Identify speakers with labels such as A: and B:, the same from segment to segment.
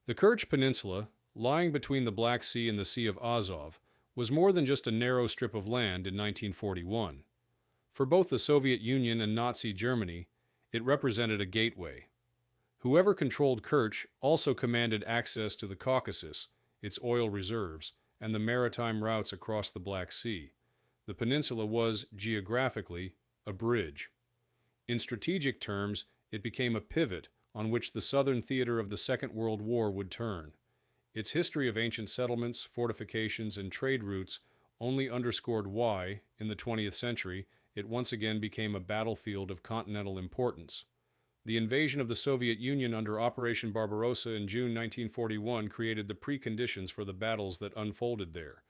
A: The Kerch Peninsula, lying between the Black Sea and the Sea of Azov, was more than just a narrow strip of land in 1941. For both the Soviet Union and Nazi Germany, it represented a gateway. Whoever controlled Kerch also commanded access to the Caucasus, its oil reserves, and the maritime routes across the Black Sea. The peninsula was, geographically, a bridge. In strategic terms, it became a pivot on which the southern theater of the Second World War would turn. Its history of ancient settlements, fortifications, and trade routes only underscored why, in the 20th century, it once again became a battlefield of continental importance. The invasion of the Soviet Union under Operation Barbarossa in June 1941 created the preconditions for the battles that unfolded there.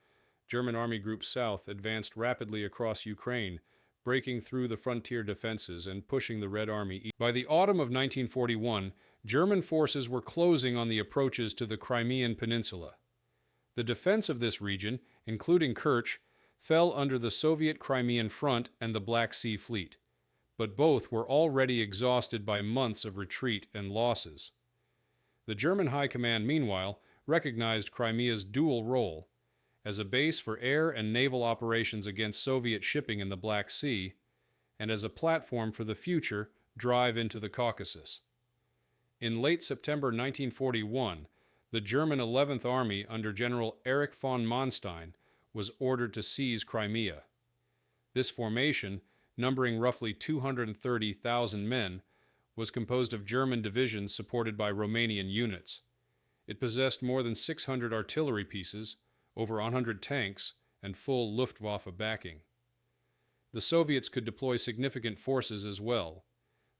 A: German Army Group South advanced rapidly across Ukraine, breaking through the frontier defenses and pushing the Red Army east. By the autumn of 1941, German forces were closing on the approaches to the Crimean Peninsula. The defense of this region, including Kerch, fell under the Soviet Crimean Front and the Black Sea Fleet, but both were already exhausted by months of retreat and losses. The German High Command, meanwhile, recognized Crimea's dual role as a base for air and naval operations against Soviet shipping in the Black Sea, and as a platform for the future drive into the Caucasus. In late September 1941, the German 11th Army under General Erich von Manstein was ordered to seize Crimea. This formation, numbering roughly 230,000 men, was composed of German divisions supported by Romanian units. It possessed more than 600 artillery pieces, over 100 tanks, and full Luftwaffe backing. The Soviets could deploy significant forces as well.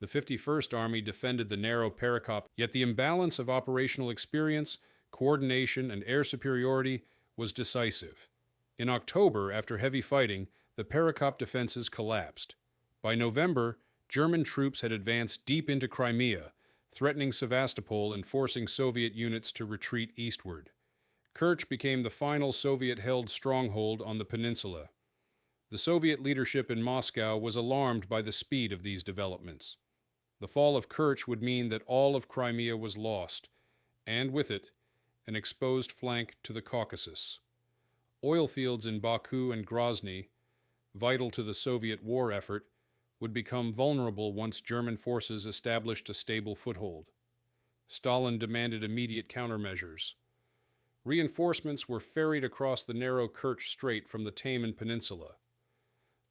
A: The 51st Army defended the narrow Perekop, yet the imbalance of operational experience, coordination, and air superiority was decisive. In October, after heavy fighting, the Perekop defenses collapsed. By November, German troops had advanced deep into Crimea, threatening Sevastopol and forcing Soviet units to retreat eastward. Kerch became the final Soviet-held stronghold on the peninsula. The Soviet leadership in Moscow was alarmed by the speed of these developments. The fall of Kerch would mean that all of Crimea was lost, and with it, an exposed flank to the Caucasus. Oil fields in Baku and Grozny, vital to the Soviet war effort, would become vulnerable once German forces established a stable foothold. Stalin demanded immediate countermeasures. Reinforcements were ferried across the narrow Kerch Strait from the Taman Peninsula.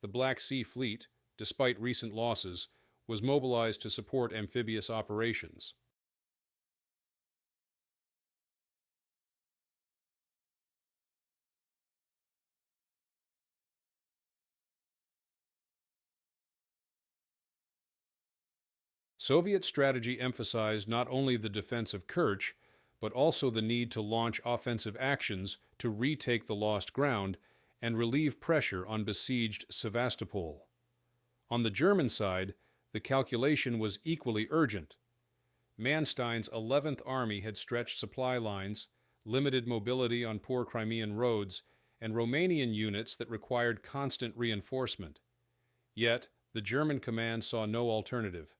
A: The Black Sea Fleet, despite recent losses, was mobilized to support amphibious operations. Soviet strategy emphasized not only the defense of Kerch, but also the need to launch offensive actions to retake the lost ground and relieve pressure on besieged Sevastopol. On the German side, the calculation was equally urgent. Manstein's 11th Army had stretched supply lines, limited mobility on poor Crimean roads, and Romanian units that required constant reinforcement. Yet, the German command saw no alternative.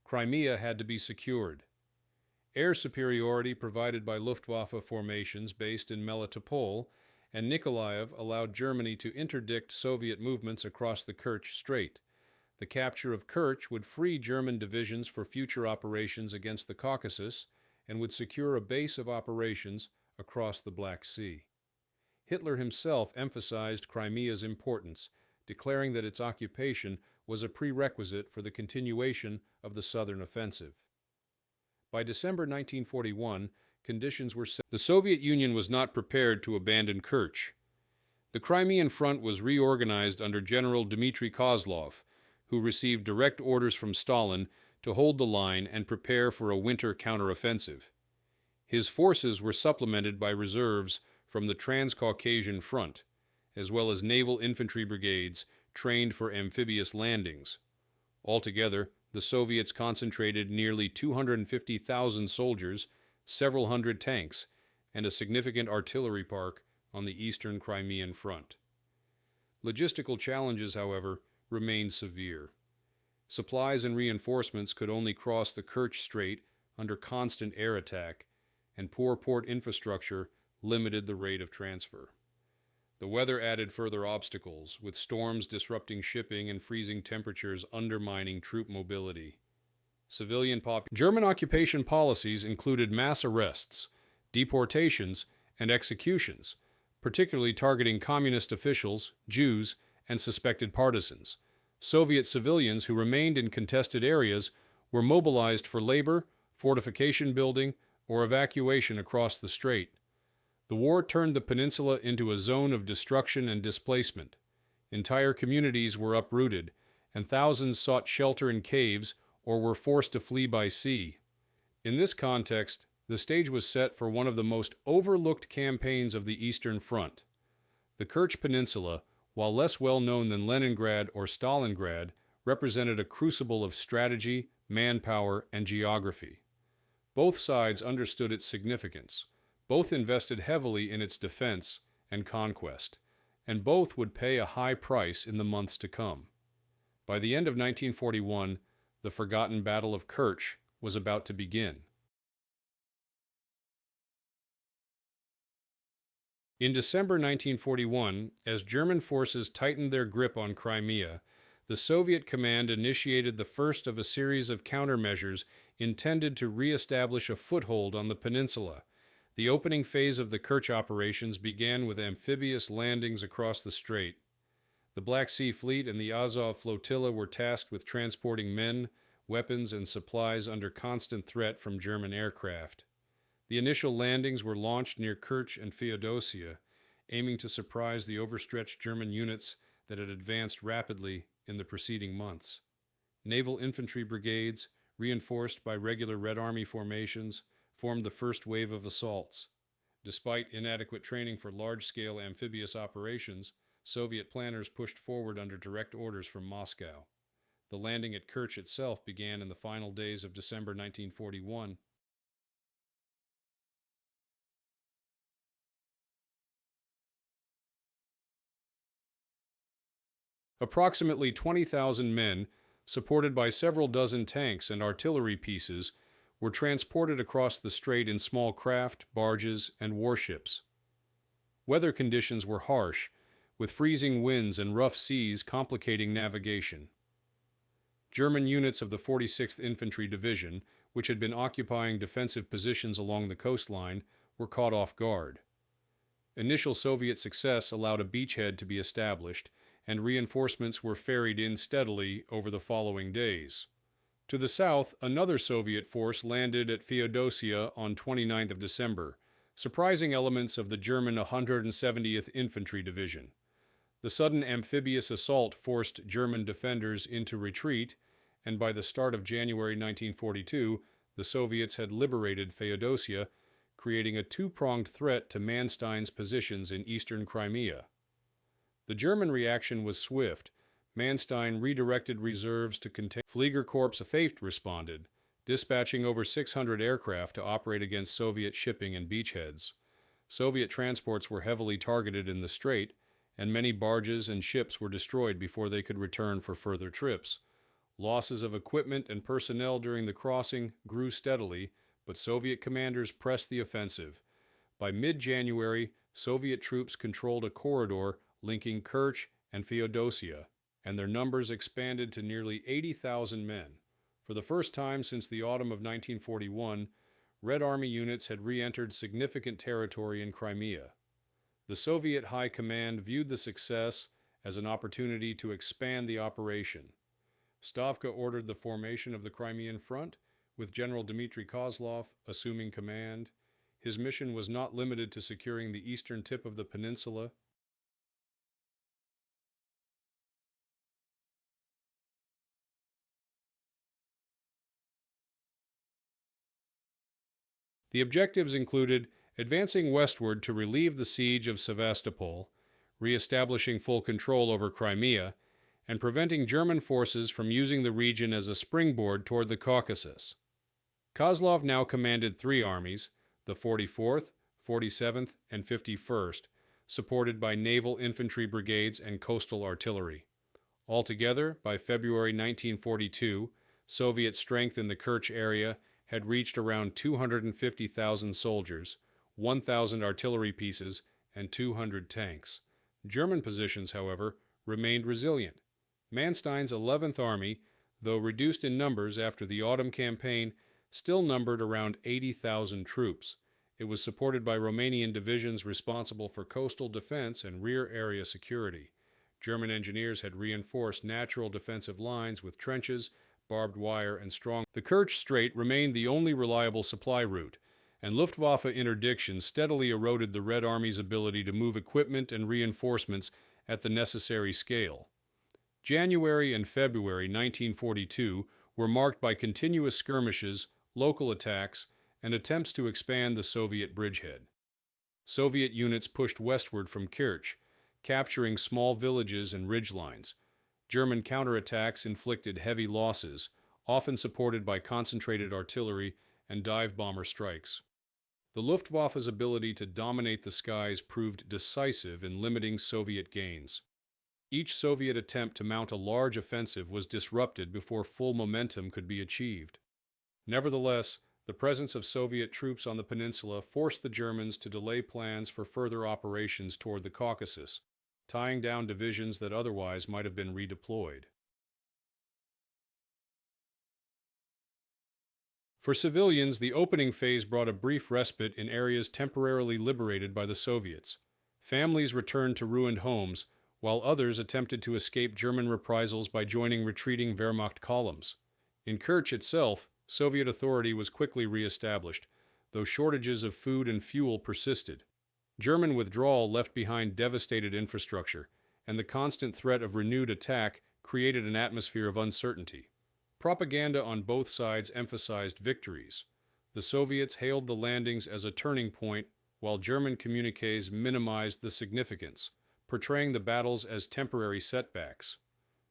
A: Crimea had to be secured. Air superiority provided by Luftwaffe formations based in Melitopol and Nikolaev allowed Germany to interdict Soviet movements across the Kerch Strait. The capture of Kerch would free German divisions for future operations against the Caucasus and would secure a base of operations across the Black Sea. Hitler himself emphasized Crimea's importance, declaring that its occupation was a prerequisite for the continuation of the southern offensive. By December 1941, conditions were set. The Soviet Union was not prepared to abandon Kerch. The Crimean Front was reorganized under General Dmitry Kozlov, who received direct orders from Stalin to hold the line and prepare for a winter counteroffensive. His forces were supplemented by reserves from the Transcaucasian Front, as well as naval infantry brigades trained for amphibious landings. Altogether, the Soviets concentrated nearly 250,000 soldiers, several hundred tanks, and a significant artillery park on the eastern Crimean front. Logistical challenges, however, remained severe. Supplies and reinforcements could only cross the Kerch Strait under constant air attack, and poor port infrastructure limited the rate of transfer. The weather added further obstacles, with storms disrupting shipping and freezing temperatures undermining troop mobility. German occupation policies included mass arrests, deportations, and executions, particularly targeting communist officials, Jews, and suspected partisans. Soviet civilians who remained in contested areas were mobilized for labor, fortification building, or evacuation across the strait. The war turned the peninsula into a zone of destruction and displacement. Entire communities were uprooted, and thousands sought shelter in caves or were forced to flee by sea. In this context, the stage was set for one of the most overlooked campaigns of the Eastern Front. The Kerch Peninsula, while less well known than Leningrad or Stalingrad, represented a crucible of strategy, manpower, and geography. Both sides understood its significance. Both invested heavily in its defense and conquest, and both would pay a high price in the months to come. By the end of 1941, the forgotten Battle of Kerch was about to begin. In December 1941, as German forces tightened their grip on Crimea, the Soviet command initiated the first of a series of countermeasures intended to re-establish a foothold on the peninsula. The opening phase of the Kerch operations began with amphibious landings across the strait. The Black Sea Fleet and the Azov flotilla were tasked with transporting men, weapons, and supplies under constant threat from German aircraft. The initial landings were launched near Kerch and Feodosia, aiming to surprise the overstretched German units that had advanced rapidly in the preceding months. Naval infantry brigades, reinforced by regular Red Army formations, formed the first wave of assaults. Despite inadequate training for large-scale amphibious operations, Soviet planners pushed forward under direct orders from Moscow. The landing at Kerch itself began in the final days of December 1941. Approximately 20,000 men, supported by several dozen tanks and artillery pieces, were transported across the strait in small craft, barges, and warships. Weather conditions were harsh, with freezing winds and rough seas complicating navigation. German units of the 46th Infantry Division, which had been occupying defensive positions along the coastline, were caught off guard. Initial Soviet success allowed a beachhead to be established, and reinforcements were ferried in steadily over the following days. To the south, another Soviet force landed at Feodosia on 29th of December, surprising elements of the German 170th Infantry Division. The sudden amphibious assault forced German defenders into retreat, and by the start of January 1942, the Soviets had liberated Feodosia, creating a two-pronged threat to Manstein's positions in eastern Crimea. The German reaction was swift. Manstein redirected reserves to contain. Fliegerkorps Fate responded, dispatching over 600 aircraft to operate against Soviet shipping and beachheads. Soviet transports were heavily targeted in the strait, and many barges and ships were destroyed before they could return for further trips. Losses of equipment and personnel during the crossing grew steadily, but Soviet commanders pressed the offensive. By mid-January, Soviet troops controlled a corridor linking Kerch and Feodosia, and their numbers expanded to nearly 80,000 men. For the first time since the autumn of 1941, Red Army units had re-entered significant territory in Crimea. The Soviet High Command viewed the success as an opportunity to expand the operation. Stavka ordered the formation of the Crimean Front, with General Dmitry Kozlov assuming command. His mission was not limited to securing the eastern tip of the peninsula. The objectives included advancing westward to relieve the siege of Sevastopol, re-establishing full control over Crimea, and preventing German forces from using the region as a springboard toward the Caucasus. Kozlov now commanded three armies, the 44th, 47th, and 51st, supported by naval infantry brigades and coastal artillery. Altogether, by February 1942, Soviet strength in the Kerch area had reached around 250,000 soldiers, 1,000 artillery pieces, and 200 tanks. German positions, however, remained resilient. Manstein's 11th Army, though reduced in numbers after the autumn campaign, still numbered around 80,000 troops. It was supported by Romanian divisions responsible for coastal defense and rear area security. German engineers had reinforced natural defensive lines with trenches, barbed wire, and strong. The Kerch Strait remained the only reliable supply route, and Luftwaffe interdiction steadily eroded the Red Army's ability to move equipment and reinforcements at the necessary scale. January and February 1942 were marked by continuous skirmishes, local attacks, and attempts to expand the Soviet bridgehead. Soviet units pushed westward from Kerch, capturing small villages and ridgelines. German counterattacks inflicted heavy losses, often supported by concentrated artillery and dive bomber strikes. The Luftwaffe's ability to dominate the skies proved decisive in limiting Soviet gains. Each Soviet attempt to mount a large offensive was disrupted before full momentum could be achieved. Nevertheless, the presence of Soviet troops on the peninsula forced the Germans to delay plans for further operations toward the Caucasus, tying down divisions that otherwise might have been redeployed. For civilians, the opening phase brought a brief respite in areas temporarily liberated by the Soviets. Families returned to ruined homes, while others attempted to escape German reprisals by joining retreating Wehrmacht columns. In Kerch itself, Soviet authority was quickly re-established, though shortages of food and fuel persisted. German withdrawal left behind devastated infrastructure, and the constant threat of renewed attack created an atmosphere of uncertainty. Propaganda on both sides emphasized victories. The Soviets hailed the landings as a turning point, while German communiques minimized the significance, portraying the battles as temporary setbacks.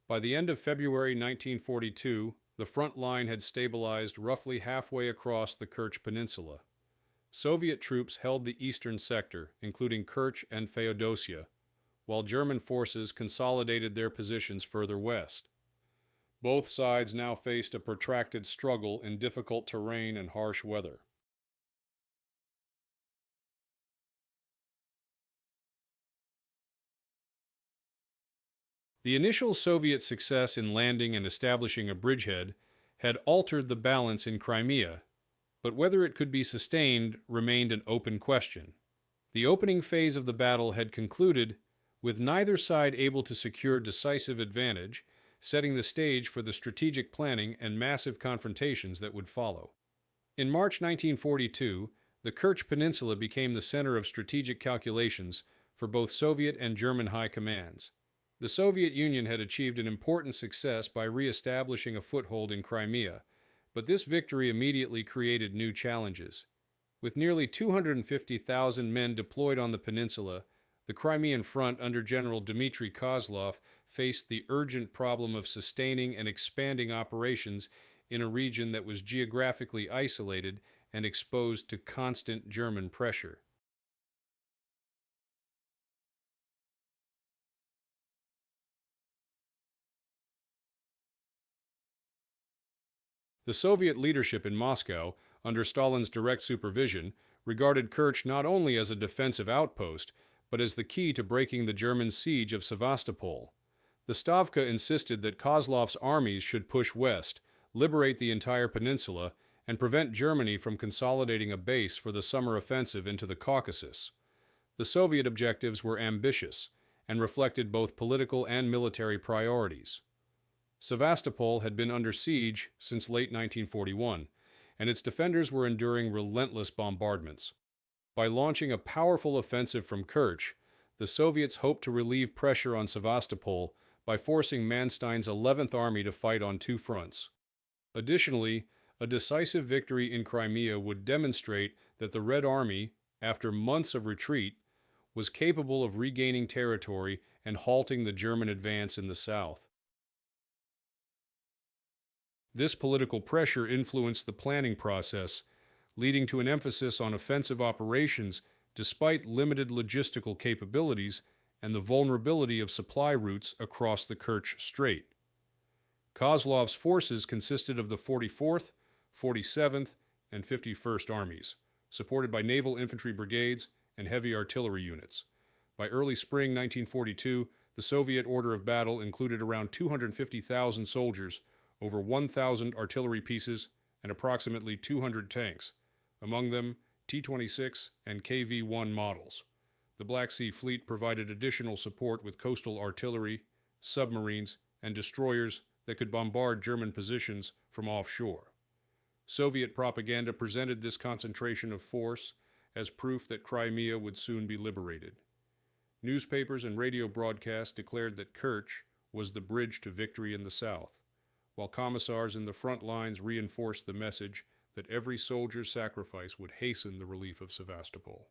A: By the end of February 1942, the front line had stabilized roughly halfway across the Kerch Peninsula. Soviet troops held the eastern sector, including Kerch and Feodosia, while German forces consolidated their positions further west. Both sides now faced a protracted struggle in difficult terrain and harsh weather. The initial Soviet success in landing and establishing a bridgehead had altered the balance in Crimea, but whether it could be sustained remained an open question. The opening phase of the battle had concluded, with neither side able to secure decisive advantage, setting the stage for the strategic planning and massive confrontations that would follow. In March 1942, the Kerch Peninsula became the center of strategic calculations for both Soviet and German high commands. The Soviet Union had achieved an important success by re-establishing a foothold in Crimea, but this victory immediately created new challenges. With nearly 250,000 men deployed on the peninsula, the Crimean Front under General Dmitry Kozlov faced the urgent problem of sustaining and expanding operations in a region that was geographically isolated and exposed to constant German pressure. The Soviet leadership in Moscow, under Stalin's direct supervision, regarded Kerch not only as a defensive outpost, but as the key to breaking the German siege of Sevastopol. The Stavka insisted that Kozlov's armies should push west, liberate the entire peninsula, and prevent Germany from consolidating a base for the summer offensive into the Caucasus. The Soviet objectives were ambitious and reflected both political and military priorities. Sevastopol had been under siege since late 1941, and its defenders were enduring relentless bombardments. By launching a powerful offensive from Kerch, the Soviets hoped to relieve pressure on Sevastopol by forcing Manstein's 11th Army to fight on two fronts. Additionally, a decisive victory in Crimea would demonstrate that the Red Army, after months of retreat, was capable of regaining territory and halting the German advance in the south. This political pressure influenced the planning process, leading to an emphasis on offensive operations despite limited logistical capabilities and the vulnerability of supply routes across the Kerch Strait. Kozlov's forces consisted of the 44th, 47th, and 51st Armies, supported by naval infantry brigades and heavy artillery units. By early spring 1942, the Soviet order of battle included around 250,000 soldiers, over 1,000 artillery pieces, and approximately 200 tanks, among them T-26 and KV-1 models. The Black Sea Fleet provided additional support with coastal artillery, submarines, and destroyers that could bombard German positions from offshore. Soviet propaganda presented this concentration of force as proof that Crimea would soon be liberated. Newspapers and radio broadcasts declared that Kerch was the bridge to victory in the south, while commissars in the front lines reinforced the message that every soldier's sacrifice would hasten the relief of Sevastopol.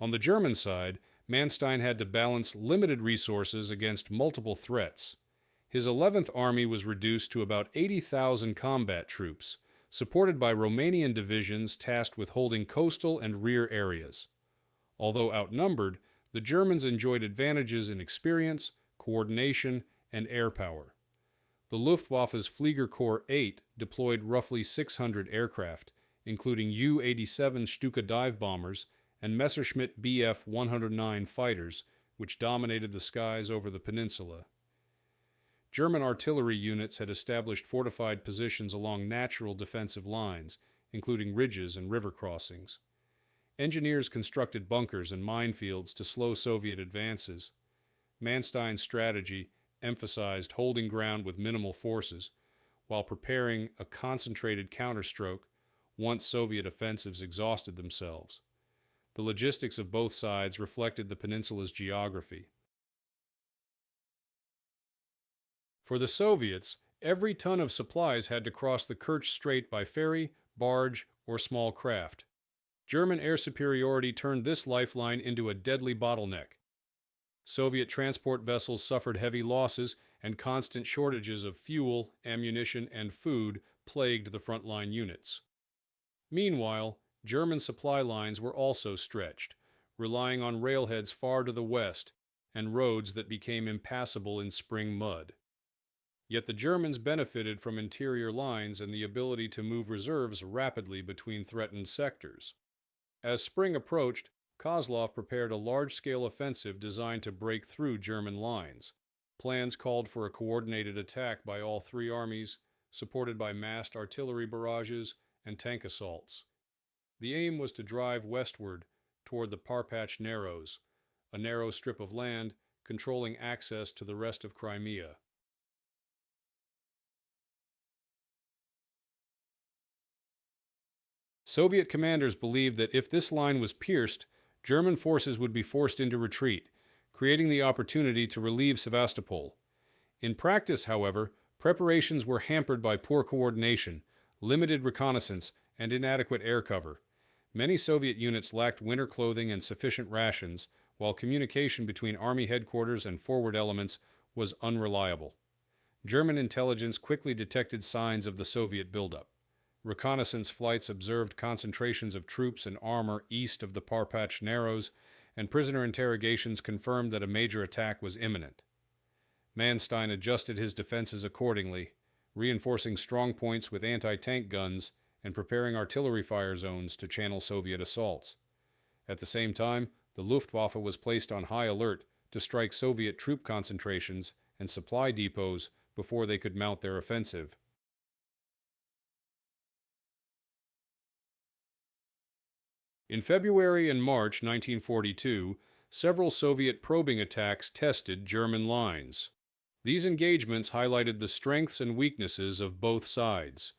A: On the German side, Manstein had to balance limited resources against multiple threats. His 11th Army was reduced to about 80,000 combat troops, supported by Romanian divisions tasked with holding coastal and rear areas. Although outnumbered, the Germans enjoyed advantages in experience, coordination, and air power. The Luftwaffe's Fliegerkorps 8 deployed roughly 600 aircraft, including U-87 Stuka dive bombers and Messerschmitt Bf 109 fighters, which dominated the skies over the peninsula. German artillery units had established fortified positions along natural defensive lines, including ridges and river crossings. Engineers constructed bunkers and minefields to slow Soviet advances. Manstein's strategy emphasized holding ground with minimal forces, while preparing a concentrated counterstroke once Soviet offensives exhausted themselves. The logistics of both sides reflected the peninsula's geography. For the Soviets, every ton of supplies had to cross the Kerch Strait by ferry, barge, or small craft. German air superiority turned this lifeline into a deadly bottleneck. Soviet transport vessels suffered heavy losses, and constant shortages of fuel, ammunition, and food plagued the frontline units. Meanwhile, German supply lines were also stretched, relying on railheads far to the west and roads that became impassable in spring mud. Yet the Germans benefited from interior lines and the ability to move reserves rapidly between threatened sectors. As spring approached, Kozlov prepared a large-scale offensive designed to break through German lines. Plans called for a coordinated attack by all three armies, supported by massed artillery barrages and tank assaults. The aim was to drive westward toward the Parpach Narrows, a narrow strip of land controlling access to the rest of Crimea. Soviet commanders believed that if this line was pierced, German forces would be forced into retreat, creating the opportunity to relieve Sevastopol. In practice, however, preparations were hampered by poor coordination, limited reconnaissance, and inadequate air cover. Many Soviet units lacked winter clothing and sufficient rations, while communication between army headquarters and forward elements was unreliable. German intelligence quickly detected signs of the Soviet buildup. Reconnaissance flights observed concentrations of troops and armor east of the Parpach Narrows, and prisoner interrogations confirmed that a major attack was imminent. Manstein adjusted his defenses accordingly, reinforcing strong points with anti-tank guns and preparing artillery fire zones to channel Soviet assaults. At the same time, the Luftwaffe was placed on high alert to strike Soviet troop concentrations and supply depots before they could mount their offensive. In February and March 1942, several Soviet probing attacks tested German lines. These engagements highlighted the strengths and weaknesses of both sides.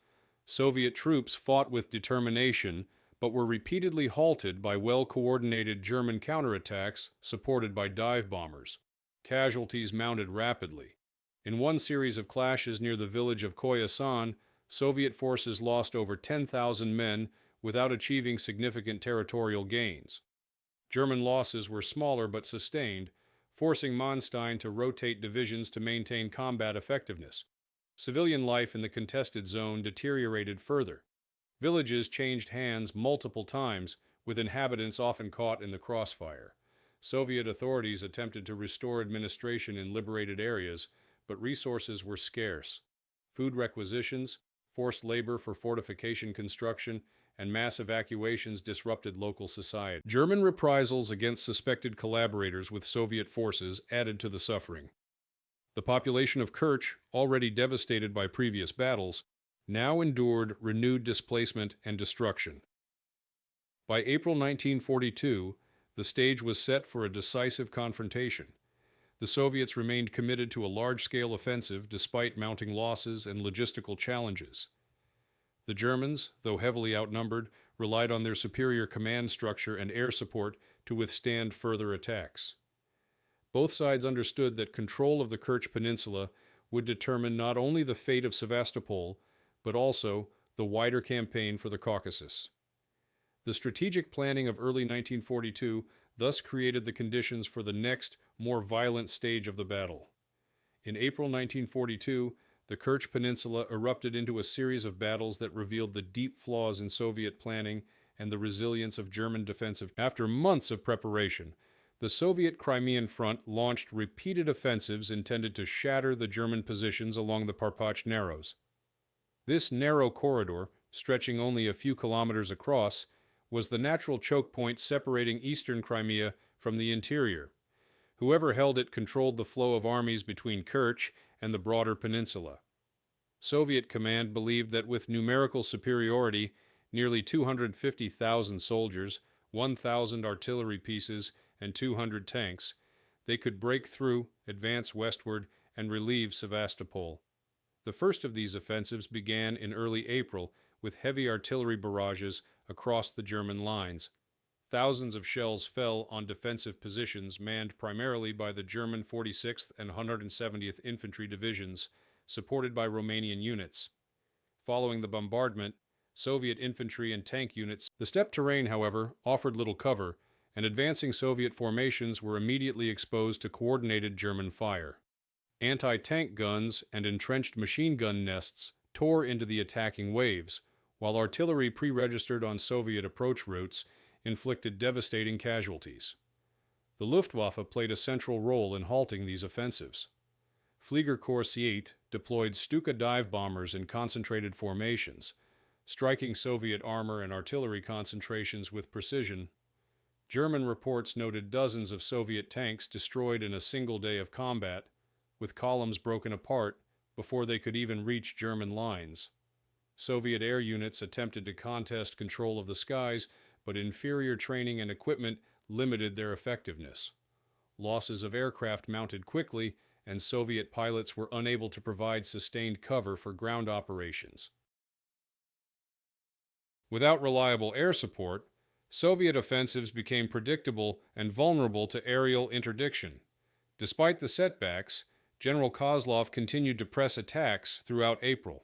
A: Soviet troops fought with determination, but were repeatedly halted by well-coordinated German counterattacks supported by dive bombers. Casualties mounted rapidly. In one series of clashes near the village of Khorasan, Soviet forces lost over 10,000 men without achieving significant territorial gains. German losses were smaller but sustained, forcing Manstein to rotate divisions to maintain combat effectiveness. Civilian life in the contested zone deteriorated further. Villages changed hands multiple times, with inhabitants often caught in the crossfire. Soviet authorities attempted to restore administration in liberated areas, but resources were scarce. Food requisitions, forced labor for fortification construction, and mass evacuations disrupted local society. German reprisals against suspected collaborators with Soviet forces added to the suffering. The population of Kerch, already devastated by previous battles, now endured renewed displacement and destruction. By April 1942, the stage was set for a decisive confrontation. The Soviets remained committed to a large-scale offensive despite mounting losses and logistical challenges. The Germans, though heavily outnumbered, relied on their superior command structure and air support to withstand further attacks. Both sides understood that control of the Kerch Peninsula would determine not only the fate of Sevastopol, but also the wider campaign for the Caucasus. The strategic planning of early 1942 thus created the conditions for the next, more violent stage of the battle. In April 1942, the Kerch Peninsula erupted into a series of battles that revealed the deep flaws in Soviet planning and the resilience of German defensive. After months of preparation, the Soviet Crimean Front launched repeated offensives intended to shatter the German positions along the Parpach Narrows. This narrow corridor, stretching only a few kilometers across, was the natural choke point separating eastern Crimea from the interior. Whoever held it controlled the flow of armies between Kerch and the broader peninsula. Soviet command believed that with numerical superiority, nearly 250,000 soldiers, 1,000 artillery pieces, and 200 tanks, they could break through, advance westward, and relieve Sevastopol. The first of these offensives began in early April with heavy artillery barrages across the German lines. Thousands of shells fell on defensive positions manned primarily by the German 46th and 170th Infantry Divisions, supported by Romanian units. Following the bombardment, Soviet infantry and tank units. The steppe terrain, however, offered little cover, and advancing Soviet formations were immediately exposed to coordinated German fire. Anti-tank guns and entrenched machine gun nests tore into the attacking waves, while artillery pre-registered on Soviet approach routes inflicted devastating casualties. The Luftwaffe played a central role in halting these offensives. Fliegerkorps 8 deployed Stuka dive bombers in concentrated formations, striking Soviet armor and artillery concentrations with precision. German reports noted dozens of Soviet tanks destroyed in a single day of combat, with columns broken apart before they could even reach German lines. Soviet air units attempted to contest control of the skies, but inferior training and equipment limited their effectiveness. Losses of aircraft mounted quickly, and Soviet pilots were unable to provide sustained cover for ground operations. Without reliable air support, Soviet offensives became predictable and vulnerable to aerial interdiction. Despite the setbacks, General Kozlov continued to press attacks throughout April.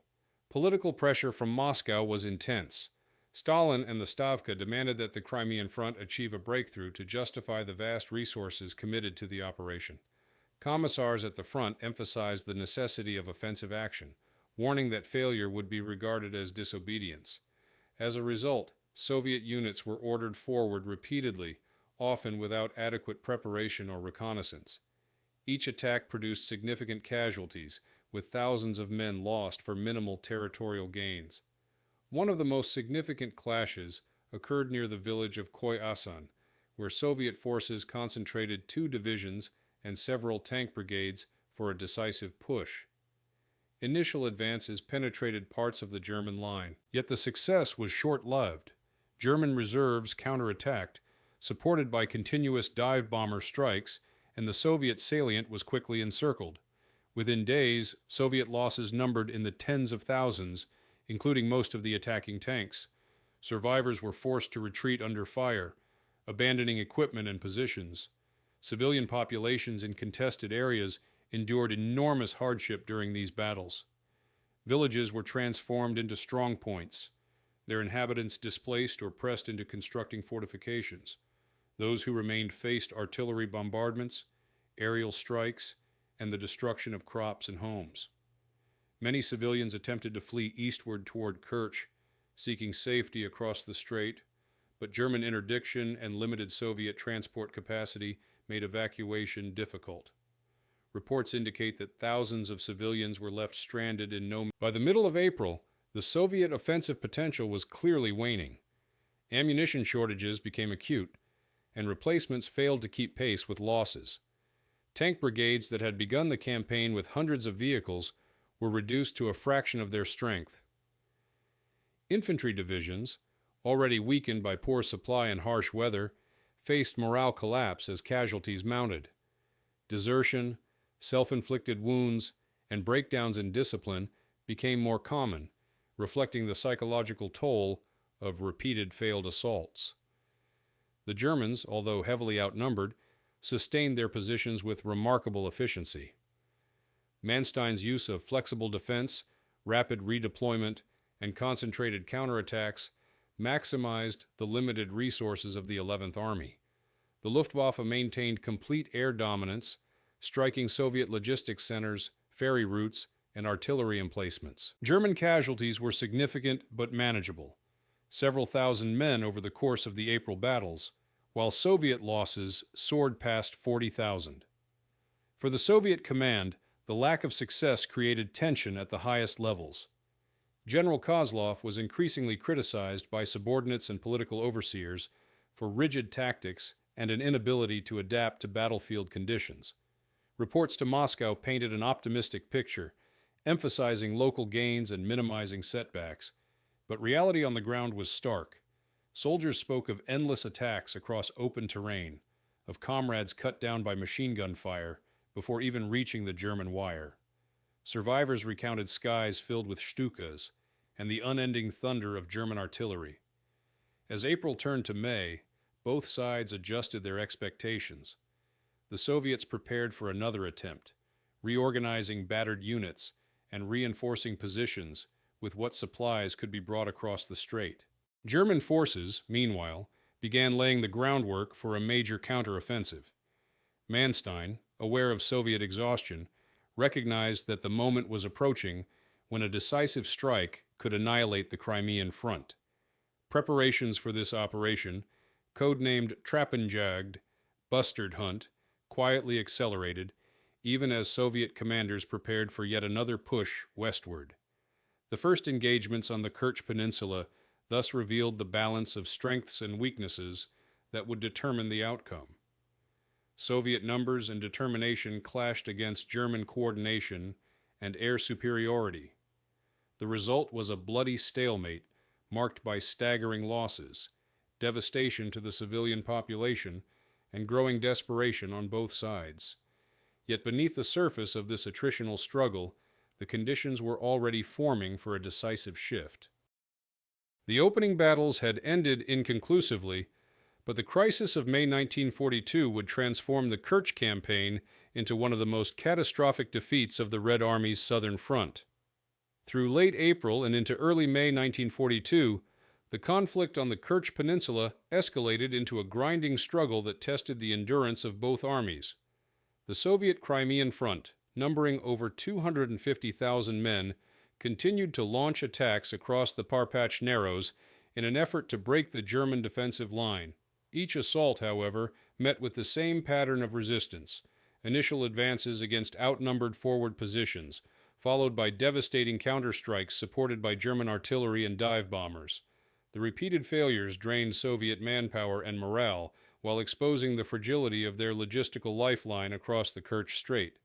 A: Political pressure from Moscow was intense. Stalin and the Stavka demanded that the Crimean Front achieve a breakthrough to justify the vast resources committed to the operation. Commissars at the front emphasized the necessity of offensive action, warning that failure would be regarded as disobedience. As a result, Soviet units were ordered forward repeatedly, often without adequate preparation or reconnaissance. Each attack produced significant casualties, with thousands of men lost for minimal territorial gains. One of the most significant clashes occurred near the village of Khoy-Asan, where Soviet forces concentrated 2 divisions and several tank brigades for a decisive push. Initial advances penetrated parts of the German line, yet the success was short-lived. German reserves counterattacked, supported by continuous dive bomber strikes, and the Soviet salient was quickly encircled. Within days, Soviet losses numbered in the tens of thousands, including most of the attacking tanks. Survivors were forced to retreat under fire, abandoning equipment and positions. Civilian populations in contested areas endured enormous hardship during these battles. Villages were transformed into strongpoints, their inhabitants displaced or pressed into constructing fortifications. Those who remained faced artillery bombardments, aerial strikes, and the destruction of crops and homes. Many civilians attempted to flee eastward toward Kerch, seeking safety across the strait, but German interdiction and limited Soviet transport capacity made evacuation difficult. Reports indicate that thousands of civilians were left stranded in no. By the middle of April, The Soviet offensive potential was clearly waning. Ammunition shortages became acute, and replacements failed to keep pace with losses. Tank brigades that had begun the campaign with hundreds of vehicles were reduced to a fraction of their strength. Infantry divisions, already weakened by poor supply and harsh weather, faced morale collapse as casualties mounted. Desertion, self-inflicted wounds, and breakdowns in discipline became more common, reflecting the psychological toll of repeated failed assaults. The Germans, although heavily outnumbered, sustained their positions with remarkable efficiency. Manstein's use of flexible defense, rapid redeployment, and concentrated counterattacks maximized the limited resources of the 11th Army. The Luftwaffe maintained complete air dominance, striking Soviet logistics centers, ferry routes, and artillery emplacements. German casualties were significant but manageable, several thousand men over the course of the April battles, while Soviet losses soared past 40,000. For the Soviet command, the lack of success created tension at the highest levels. General Kozlov was increasingly criticized by subordinates and political overseers for rigid tactics and an inability to adapt to battlefield conditions. Reports to Moscow painted an optimistic picture, emphasizing local gains and minimizing setbacks, but reality on the ground was stark. Soldiers spoke of endless attacks across open terrain, of comrades cut down by machine gun fire before even reaching the German wire. Survivors recounted skies filled with Stukas and the unending thunder of German artillery. As April turned to May, both sides adjusted their expectations. The Soviets prepared for another attempt, reorganizing battered units and reinforcing positions with what supplies could be brought across the strait. German forces, meanwhile, began laying the groundwork for a major counteroffensive. Manstein, aware of Soviet exhaustion, recognized that the moment was approaching when a decisive strike could annihilate the Crimean front. Preparations for this operation, codenamed Trappenjagd, Bustard Hunt, quietly accelerated, even as Soviet commanders prepared for yet another push westward. The first engagements on the Kerch Peninsula thus revealed the balance of strengths and weaknesses that would determine the outcome. Soviet numbers and determination clashed against German coordination and air superiority. The result was a bloody stalemate marked by staggering losses, devastation to the civilian population, and growing desperation on both sides. Yet beneath the surface of this attritional struggle, the conditions were already forming for a decisive shift. The opening battles had ended inconclusively, but the crisis of May 1942 would transform the Kerch campaign into one of the most catastrophic defeats of the Red Army's southern front. Through late April and into early May 1942, the conflict on the Kerch Peninsula escalated into a grinding struggle that tested the endurance of both armies. The Soviet Crimean Front, numbering over 250,000 men, continued to launch attacks across the Parpach Narrows in an effort to break the German defensive line. Each assault, however, met with the same pattern of resistance: initial advances against outnumbered forward positions, followed by devastating counterstrikes supported by German artillery and dive bombers. The repeated failures drained Soviet manpower and morale while exposing the fragility of their logistical lifeline across the Kerch Strait.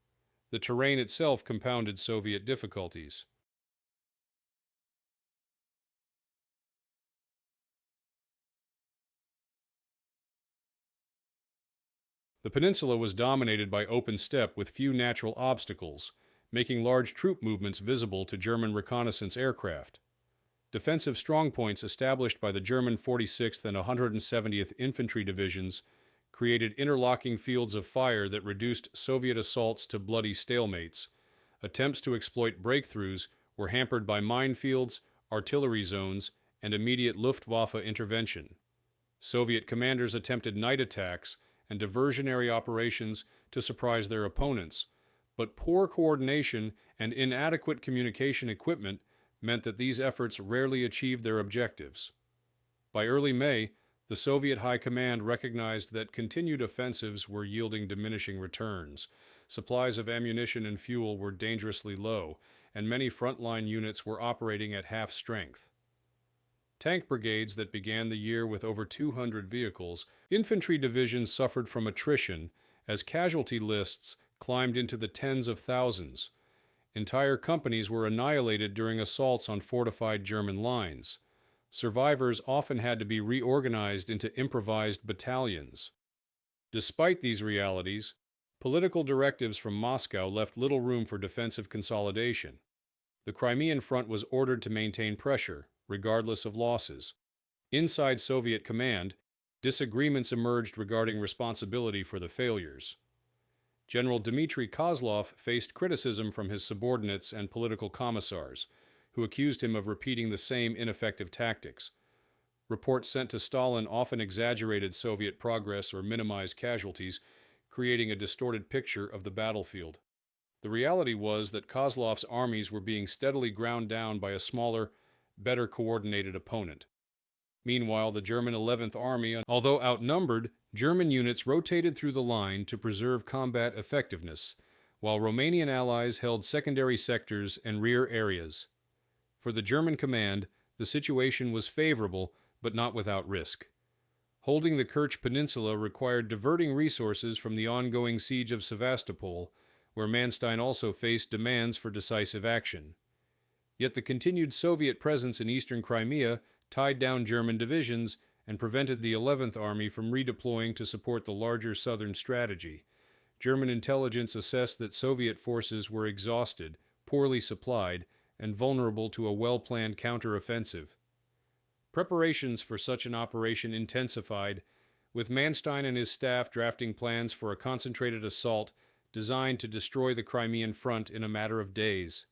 A: The terrain itself compounded Soviet difficulties. The peninsula was dominated by open steppe with few natural obstacles, making large troop movements visible to German reconnaissance aircraft. Defensive strongpoints established by the German 46th and 170th Infantry Divisions created interlocking fields of fire that reduced Soviet assaults to bloody stalemates. Attempts to exploit breakthroughs were hampered by minefields, artillery zones, and immediate Luftwaffe intervention. Soviet commanders attempted night attacks and diversionary operations to surprise their opponents, but poor coordination and inadequate communication equipment meant that these efforts rarely achieved their objectives. By early May, the Soviet High Command recognized that continued offensives were yielding diminishing returns. Supplies of ammunition and fuel were dangerously low, and many frontline units were operating at half strength. Tank brigades that began the year with over 200 vehicles, infantry divisions suffered from attrition as casualty lists climbed into the tens of thousands. Entire companies were annihilated during assaults on fortified German lines. Survivors often had to be reorganized into improvised battalions. Despite these realities, political directives from Moscow left little room for defensive consolidation. The Crimean front was ordered to maintain pressure, regardless of losses. Inside Soviet command, disagreements emerged regarding responsibility for the failures. General Dmitry Kozlov faced criticism from his subordinates and political commissars, who accused him of repeating the same ineffective tactics. Reports sent to Stalin often exaggerated Soviet progress or minimized casualties, creating a distorted picture of the battlefield. The reality was that Kozlov's armies were being steadily ground down by a smaller, better coordinated opponent. Meanwhile, the German 11th Army, although outnumbered, German units rotated through the line to preserve combat effectiveness, while Romanian allies held secondary sectors and rear areas. For the German command, the situation was favorable, but not without risk. Holding the Kerch Peninsula required diverting resources from the ongoing siege of Sevastopol, where Manstein also faced demands for decisive action. Yet the continued Soviet presence in eastern Crimea tied down German divisions and prevented the 11th Army from redeploying to support the larger southern strategy. German intelligence assessed that Soviet forces were exhausted, poorly supplied, and vulnerable to a well-planned counteroffensive. Preparations for such an operation intensified, with Manstein and his staff drafting plans for a concentrated assault designed to destroy the Crimean front in a matter of days.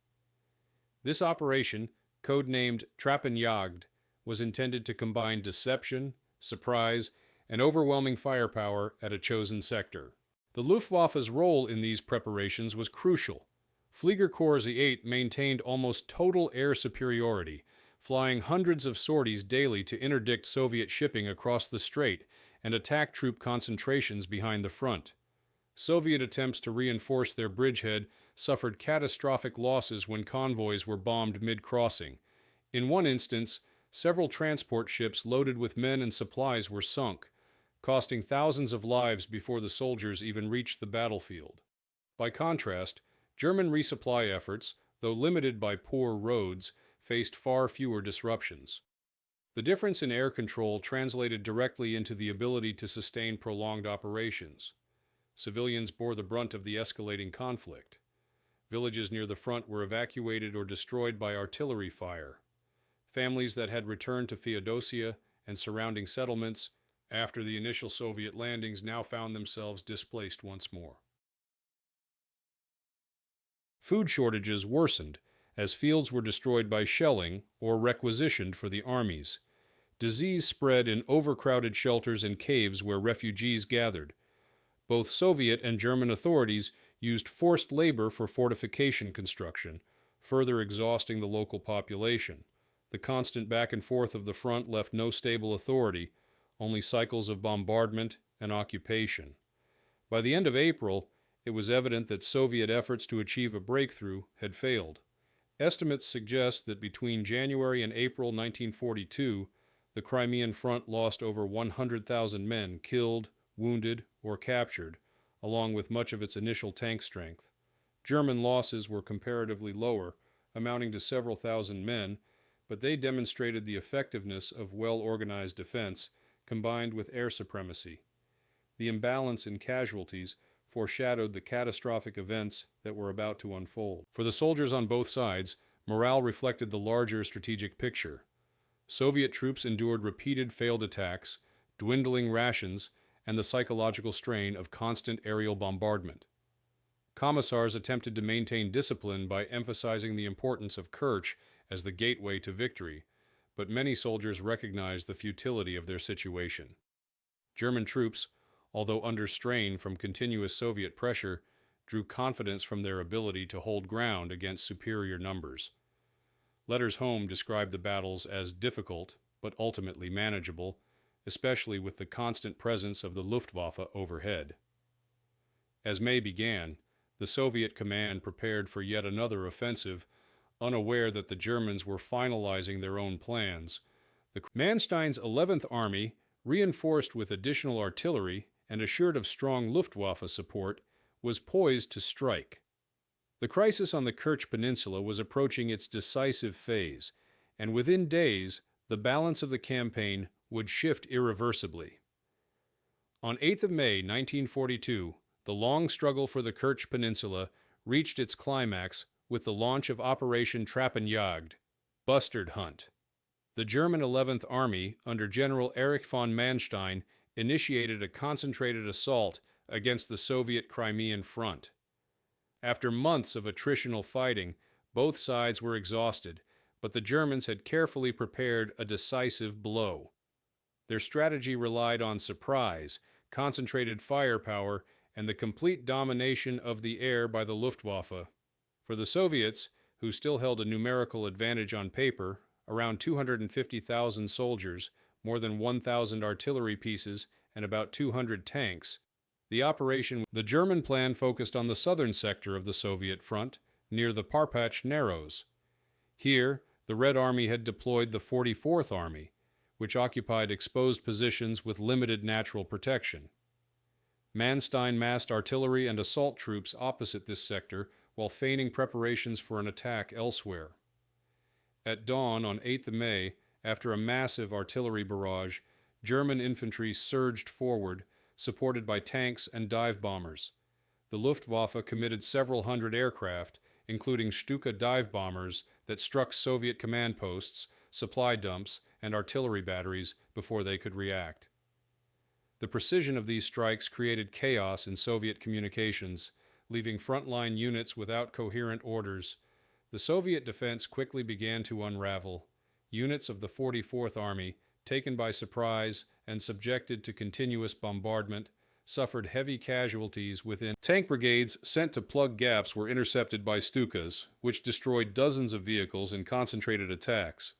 A: This operation, codenamed Trappenjagd, was intended to combine deception, surprise, and overwhelming firepower at a chosen sector. The Luftwaffe's role in these preparations was crucial. Fliegerkorps Z8 maintained almost total air superiority, flying hundreds of sorties daily to interdict Soviet shipping across the strait and attack troop concentrations behind the front. Soviet attempts to reinforce their bridgehead suffered catastrophic losses when convoys were bombed mid-crossing. In one instance, several transport ships loaded with men and supplies were sunk, costing thousands of lives before the soldiers even reached the battlefield. By contrast, German resupply efforts, though limited by poor roads, faced far fewer disruptions. The difference in air control translated directly into the ability to sustain prolonged operations. Civilians bore the brunt of the escalating conflict. Villages near the front were evacuated or destroyed by artillery fire. Families that had returned to Feodosia and surrounding settlements after the initial Soviet landings now found themselves displaced once more. Food shortages worsened as fields were destroyed by shelling or requisitioned for the armies. Disease spread in overcrowded shelters and caves where refugees gathered. Both Soviet and German authorities used forced labor for fortification construction, further exhausting the local population. The constant back and forth of the front left no stable authority, only cycles of bombardment and occupation. By the end of April, it was evident that Soviet efforts to achieve a breakthrough had failed. Estimates suggest that between January and April 1942, the Crimean front lost over 100,000 men killed, wounded, or captured, along with much of its initial tank strength. German losses were comparatively lower, amounting to several thousand men, but they demonstrated the effectiveness of well-organized defense combined with air supremacy. The imbalance in casualties foreshadowed the catastrophic events that were about to unfold. For the soldiers on both sides, morale reflected the larger strategic picture. Soviet troops endured repeated failed attacks, dwindling rations, and the psychological strain of constant aerial bombardment. Commissars attempted to maintain discipline by emphasizing the importance of Kerch as the gateway to victory, but many soldiers recognized the futility of their situation. German troops, although under strain from continuous Soviet pressure, drew confidence from their ability to hold ground against superior numbers. Letters home described the battles as difficult, but ultimately manageable, especially with the constant presence of the Luftwaffe overhead. As May began, the Soviet command prepared for yet another offensive, Unaware that the Germans were finalizing their own plans, Manstein's 11th Army, reinforced with additional artillery and assured of strong Luftwaffe support, was poised to strike. The crisis on the Kerch Peninsula was approaching its decisive phase, and within days, the balance of the campaign would shift irreversibly. On 8th of May 1942, the long struggle for the Kerch Peninsula reached its climax with the launch of Operation Trappenjagd, Bustard Hunt. The German 11th Army, under General Erich von Manstein, initiated a concentrated assault against the Soviet Crimean front. After months of attritional fighting, both sides were exhausted, but the Germans had carefully prepared a decisive blow. Their strategy relied on surprise, concentrated firepower, and the complete domination of the air by the Luftwaffe. For the Soviets, who still held a numerical advantage on paper, around 250,000 soldiers, more than 1,000 artillery pieces, and about 200 tanks, the German plan focused on the southern sector of the Soviet front, near the Parpach Narrows. Here, the Red Army had deployed the 44th Army, which occupied exposed positions with limited natural protection. Manstein massed artillery and assault troops opposite this sector while feigning preparations for an attack elsewhere. At dawn on 8th of May, after a massive artillery barrage, German infantry surged forward, supported by tanks and dive bombers. The Luftwaffe committed several hundred aircraft, including Stuka dive bombers that struck Soviet command posts, supply dumps, and artillery batteries before they could react. The precision of these strikes created chaos in Soviet communications, leaving frontline units without coherent orders. The Soviet defense quickly began to unravel. Units of the 44th Army, taken by surprise and subjected to continuous bombardment, suffered heavy casualties within. Tank brigades sent to plug gaps were intercepted by Stukas, which destroyed dozens of vehicles in concentrated attacks.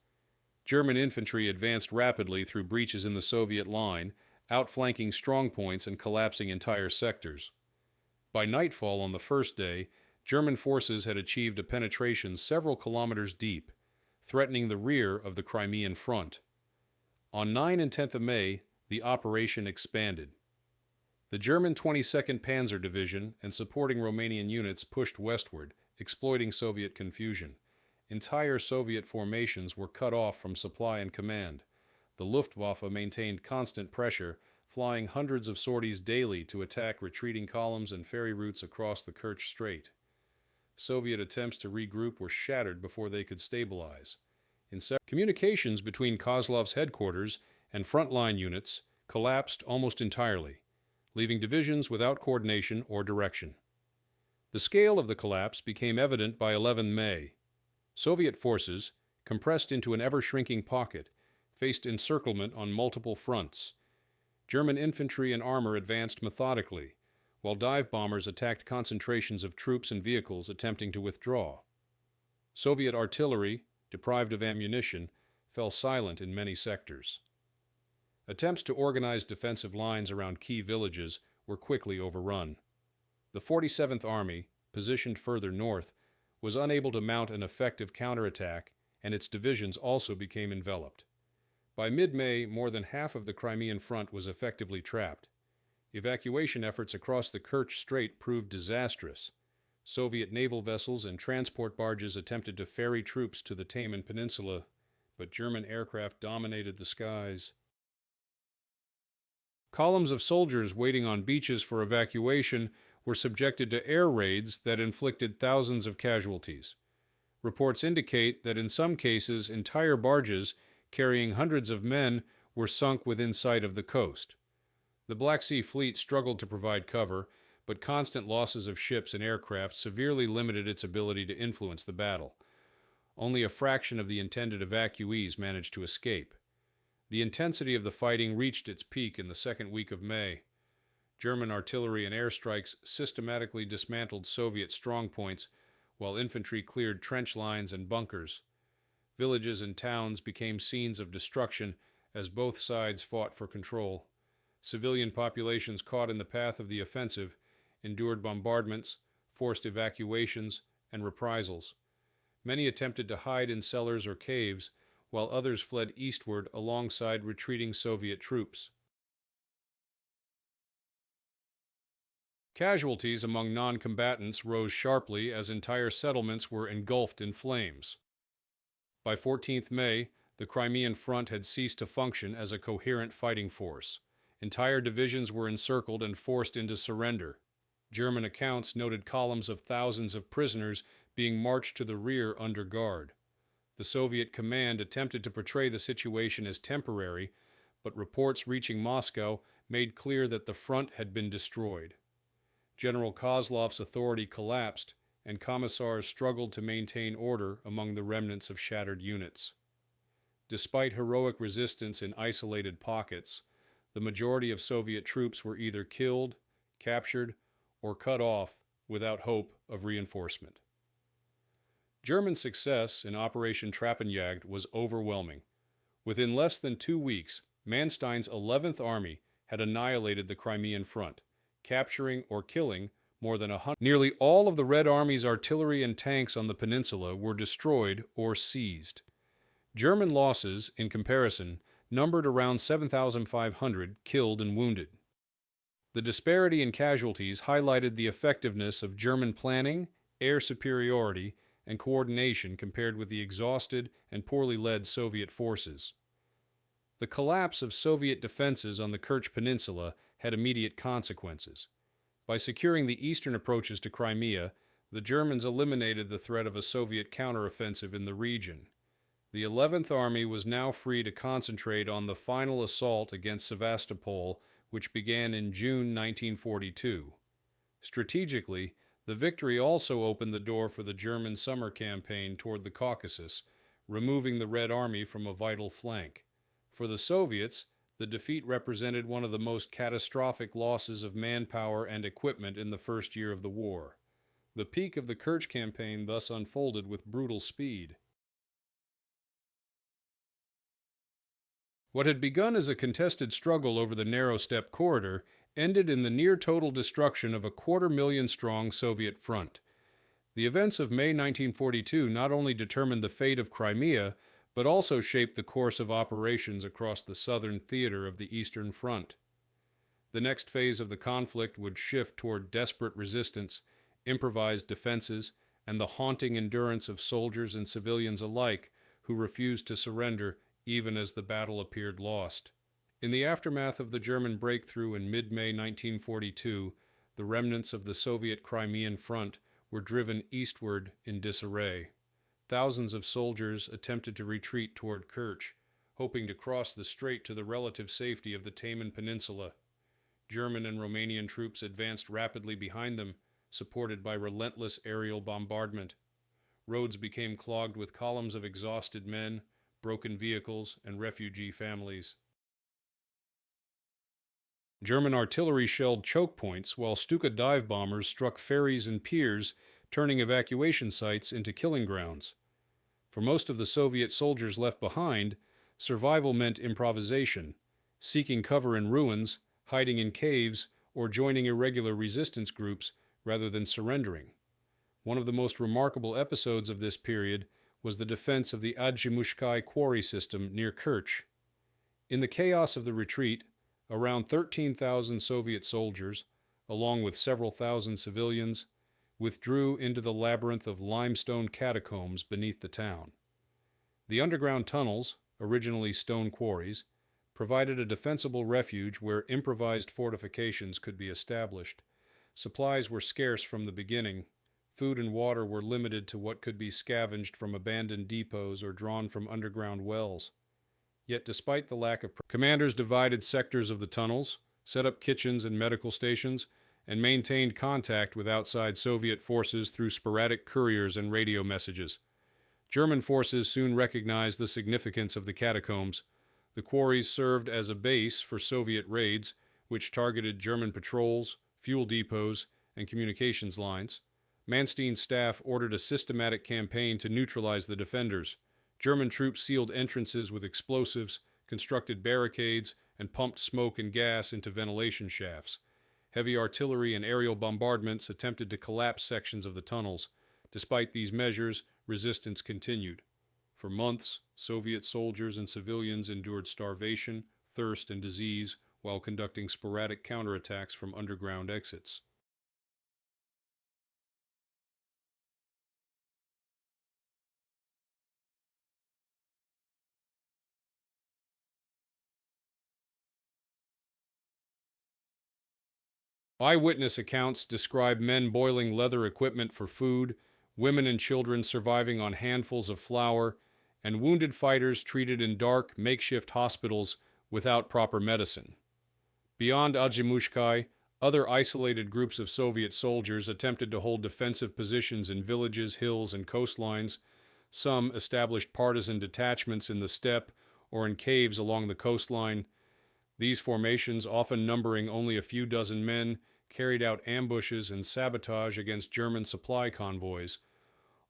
A: German infantry advanced rapidly through breaches in the Soviet line, outflanking strongpoints and collapsing entire sectors. By nightfall on the first day, German forces had achieved a penetration several kilometers deep, threatening the rear of the Crimean front. On 9 and 10th of May, the operation expanded. The German 22nd Panzer Division and supporting Romanian units pushed westward, exploiting Soviet confusion. Entire Soviet formations were cut off from supply and command. The Luftwaffe maintained constant pressure, flying hundreds of sorties daily to attack retreating columns and ferry routes across the Kerch Strait. Soviet attempts to regroup were shattered before they could stabilize. Communications between Kozlov's headquarters and frontline units collapsed almost entirely, leaving divisions without coordination or direction. The scale of the collapse became evident by 11 May. Soviet forces, compressed into an ever-shrinking pocket, faced encirclement on multiple fronts. German infantry and armor advanced methodically, while dive bombers attacked concentrations of troops and vehicles attempting to withdraw. Soviet artillery, deprived of ammunition, fell silent in many sectors. Attempts to organize defensive lines around key villages were quickly overrun. The 47th Army, positioned further north, was unable to mount an effective counterattack, and its divisions also became enveloped. By mid-May, more than half of the Crimean front was effectively trapped. Evacuation efforts across the Kerch Strait proved disastrous. Soviet naval vessels and transport barges attempted to ferry troops to the Taman Peninsula, but German aircraft dominated the skies. Columns of soldiers waiting on beaches for evacuation were subjected to air raids that inflicted thousands of casualties. Reports indicate that in some cases entire barges carrying hundreds of men were sunk within sight of the coast. The Black Sea Fleet struggled to provide cover, but constant losses of ships and aircraft severely limited its ability to influence the battle. Only a fraction of the intended evacuees managed to escape. The intensity of the fighting reached its peak in the second week of May. German artillery and airstrikes systematically dismantled Soviet strongpoints, while infantry cleared trench lines and bunkers. Villages and towns became scenes of destruction as both sides fought for control. Civilian populations caught in the path of the offensive endured bombardments, forced evacuations, and reprisals. Many attempted to hide in cellars or caves, while others fled eastward alongside retreating Soviet troops. Casualties among non-combatants rose sharply as entire settlements were engulfed in flames. By 14th May, the Crimean Front had ceased to function as a coherent fighting force. Entire divisions were encircled and forced into surrender. German accounts noted columns of thousands of prisoners being marched to the rear under guard. The Soviet command attempted to portray the situation as temporary, but reports reaching Moscow made clear that the front had been destroyed. General Kozlov's authority collapsed, and commissars struggled to maintain order among the remnants of shattered units. Despite heroic resistance in isolated pockets, the majority of Soviet troops were either killed, captured, or cut off without hope of reinforcement. German success in Operation Trappenjagd was overwhelming. Within less than 2 weeks, Manstein's 11th Army had annihilated the Crimean Front, capturing or killing more than 100. Nearly all of the Red Army's artillery and tanks on the peninsula were destroyed or seized. German losses, in comparison, numbered around 7,500 killed and wounded. The disparity in casualties highlighted the effectiveness of German planning, air superiority, and coordination compared with the exhausted and poorly led Soviet forces. The collapse of Soviet defenses on the Kerch Peninsula had immediate consequences. By securing the eastern approaches to Crimea, the Germans eliminated the threat of a Soviet counteroffensive in the region. The 11th Army was now free to concentrate on the final assault against Sevastopol, which began in June 1942. Strategically, the victory also opened the door for the German summer campaign toward the Caucasus, removing the Red Army from a vital flank. For the Soviets, the defeat represented one of the most catastrophic losses of manpower and equipment in the first year of the war. The peak of the Kerch campaign thus unfolded with brutal speed. What had begun as a contested struggle over the narrow steppe corridor ended in the near-total destruction of a 250,000-strong Soviet front. The events of May 1942 not only determined the fate of Crimea, but also shaped the course of operations across the southern theater of the Eastern Front. The next phase of the conflict would shift toward desperate resistance, improvised defenses, and the haunting endurance of soldiers and civilians alike who refused to surrender even as the battle appeared lost. In the aftermath of the German breakthrough in mid-May 1942, the remnants of the Soviet Crimean Front were driven eastward in disarray. Thousands of soldiers attempted to retreat toward Kerch, hoping to cross the strait to the relative safety of the Taman Peninsula. German and Romanian troops advanced rapidly behind them, supported by relentless aerial bombardment. Roads became clogged with columns of exhausted men, broken vehicles, and refugee families. German artillery shelled choke points, while Stuka dive bombers struck ferries and piers, turning evacuation sites into killing grounds. For most of the Soviet soldiers left behind, survival meant improvisation, seeking cover in ruins, hiding in caves, or joining irregular resistance groups rather than surrendering. One of the most remarkable episodes of this period was the defense of the Adjimushkai quarry system near Kerch. In the chaos of the retreat, around 13,000 Soviet soldiers, along with several thousand civilians, withdrew into the labyrinth of limestone catacombs beneath the town. The underground tunnels, originally stone quarries, provided a defensible refuge where improvised fortifications could be established. Supplies were scarce from the beginning. Food and water were limited to what could be scavenged from abandoned depots or drawn from underground wells. Yet despite the lack of commanders divided sectors of the tunnels, set up kitchens and medical stations, and maintained contact with outside Soviet forces through sporadic couriers and radio messages. German forces soon recognized the significance of the catacombs. The quarries served as a base for Soviet raids, which targeted German patrols, fuel depots, and communications lines. Manstein's staff ordered a systematic campaign to neutralize the defenders. German troops sealed entrances with explosives, constructed barricades, and pumped smoke and gas into ventilation shafts. Heavy artillery and aerial bombardments attempted to collapse sections of the tunnels. Despite these measures, resistance continued. For months, Soviet soldiers and civilians endured starvation, thirst, and disease while conducting sporadic counterattacks from underground exits. Eyewitness accounts describe men boiling leather equipment for food, women and children surviving on handfuls of flour, and wounded fighters treated in dark, makeshift hospitals without proper medicine. Beyond Ajimushkai, other isolated groups of Soviet soldiers attempted to hold defensive positions in villages, hills, and coastlines. Some established partisan detachments in the steppe or in caves along the coastline. These formations, often numbering only a few dozen men, carried out ambushes and sabotage against German supply convoys.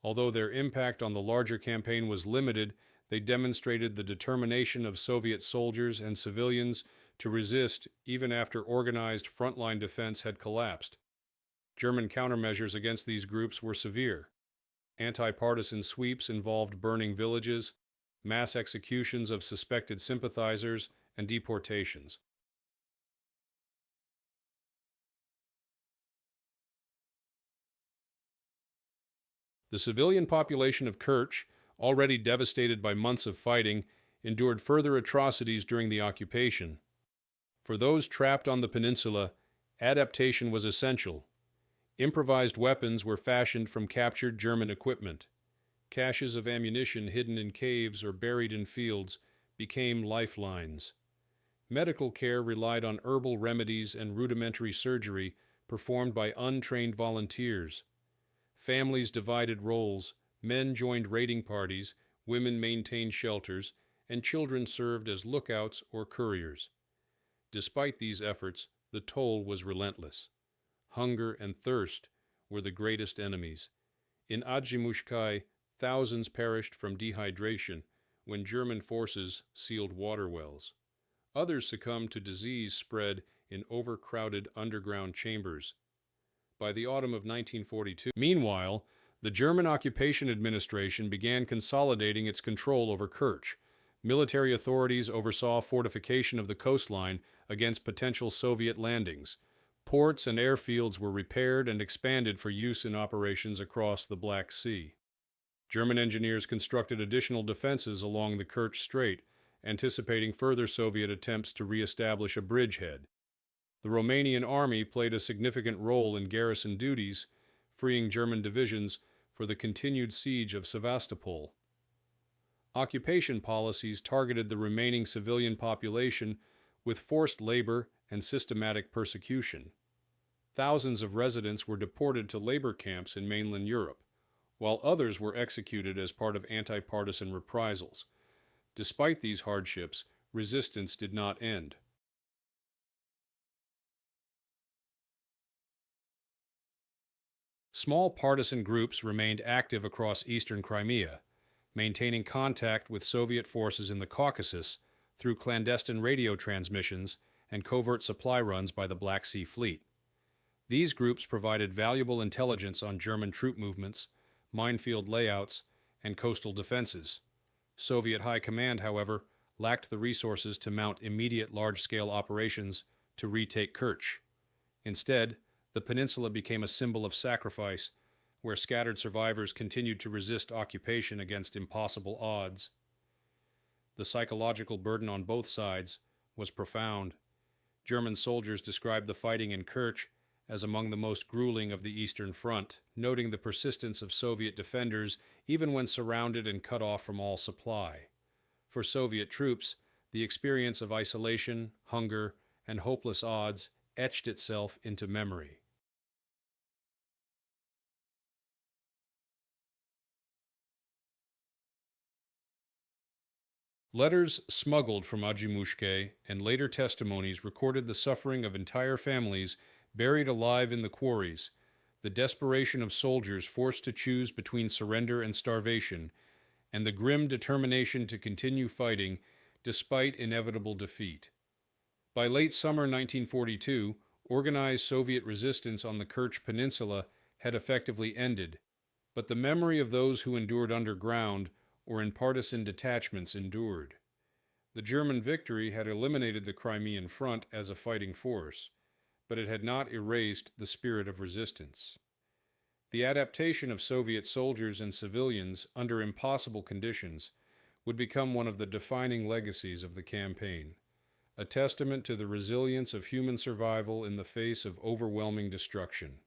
A: Although their impact on the larger campaign was limited, they demonstrated the determination of Soviet soldiers and civilians to resist even after organized frontline defense had collapsed. German countermeasures against these groups were severe. Anti-partisan sweeps involved burning villages, mass executions of suspected sympathizers, and deportations. The civilian population of Kerch, already devastated by months of fighting, endured further atrocities during the occupation. For those trapped on the peninsula, adaptation was essential. Improvised weapons were fashioned from captured German equipment. Caches of ammunition hidden in caves or buried in fields became lifelines. Medical care relied on herbal remedies and rudimentary surgery performed by untrained volunteers. Families divided roles, men joined raiding parties, women maintained shelters, and children served as lookouts or couriers. Despite these efforts, the toll was relentless. Hunger and thirst were the greatest enemies. In Ajimushkai, thousands perished from dehydration when German forces sealed water wells. Others succumbed to disease spread in overcrowded underground chambers. By the autumn of 1942, meanwhile, the German Occupation Administration began consolidating its control over Kerch. Military authorities oversaw fortification of the coastline against potential Soviet landings. Ports and airfields were repaired and expanded for use in operations across the Black Sea. German engineers constructed additional defenses along the Kerch Strait, anticipating further Soviet attempts to re-establish a bridgehead. The Romanian army played a significant role in garrison duties, freeing German divisions for the continued siege of Sevastopol. Occupation policies targeted the remaining civilian population with forced labor and systematic persecution. Thousands of residents were deported to labor camps in mainland Europe, while others were executed as part of anti-partisan reprisals. Despite these hardships, resistance did not end. Small partisan groups remained active across eastern Crimea, maintaining contact with Soviet forces in the Caucasus through clandestine radio transmissions and covert supply runs by the Black Sea Fleet. These groups provided valuable intelligence on German troop movements, minefield layouts, and coastal defenses. Soviet High Command, however, lacked the resources to mount immediate large-scale operations to retake Kerch. Instead, the peninsula became a symbol of sacrifice, where scattered survivors continued to resist occupation against impossible odds. The psychological burden on both sides was profound. German soldiers described the fighting in Kerch as among the most grueling of the Eastern Front, noting the persistence of Soviet defenders even when surrounded and cut off from all supply. For Soviet troops, the experience of isolation, hunger, and hopeless odds etched itself into memory. Letters smuggled from Ajimushke and later testimonies recorded the suffering of entire families buried alive in the quarries, the desperation of soldiers forced to choose between surrender and starvation, and the grim determination to continue fighting despite inevitable defeat. By late summer 1942, organized Soviet resistance on the Kerch Peninsula had effectively ended, but the memory of those who endured underground or in partisan detachments endured. The German victory had eliminated the Crimean Front as a fighting force, but it had not erased the spirit of resistance. The adaptation of Soviet soldiers and civilians under impossible conditions would become one of the defining legacies of the campaign, a testament to the resilience of human survival in the face of overwhelming destruction.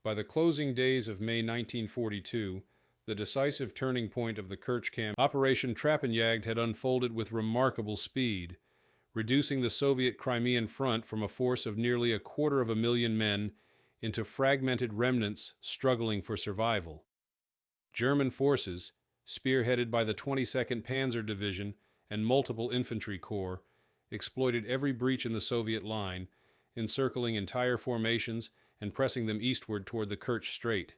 A: By the closing days of May 1942, the decisive turning point of the Kerch campaign, Operation Trappenjagd had unfolded with remarkable speed, reducing the Soviet Crimean Front from a force of nearly 250,000 men into fragmented remnants struggling for survival. German forces, spearheaded by the 22nd Panzer Division and multiple infantry corps, exploited every breach in the Soviet line, encircling entire formations and pressing them eastward toward the Kerch Strait.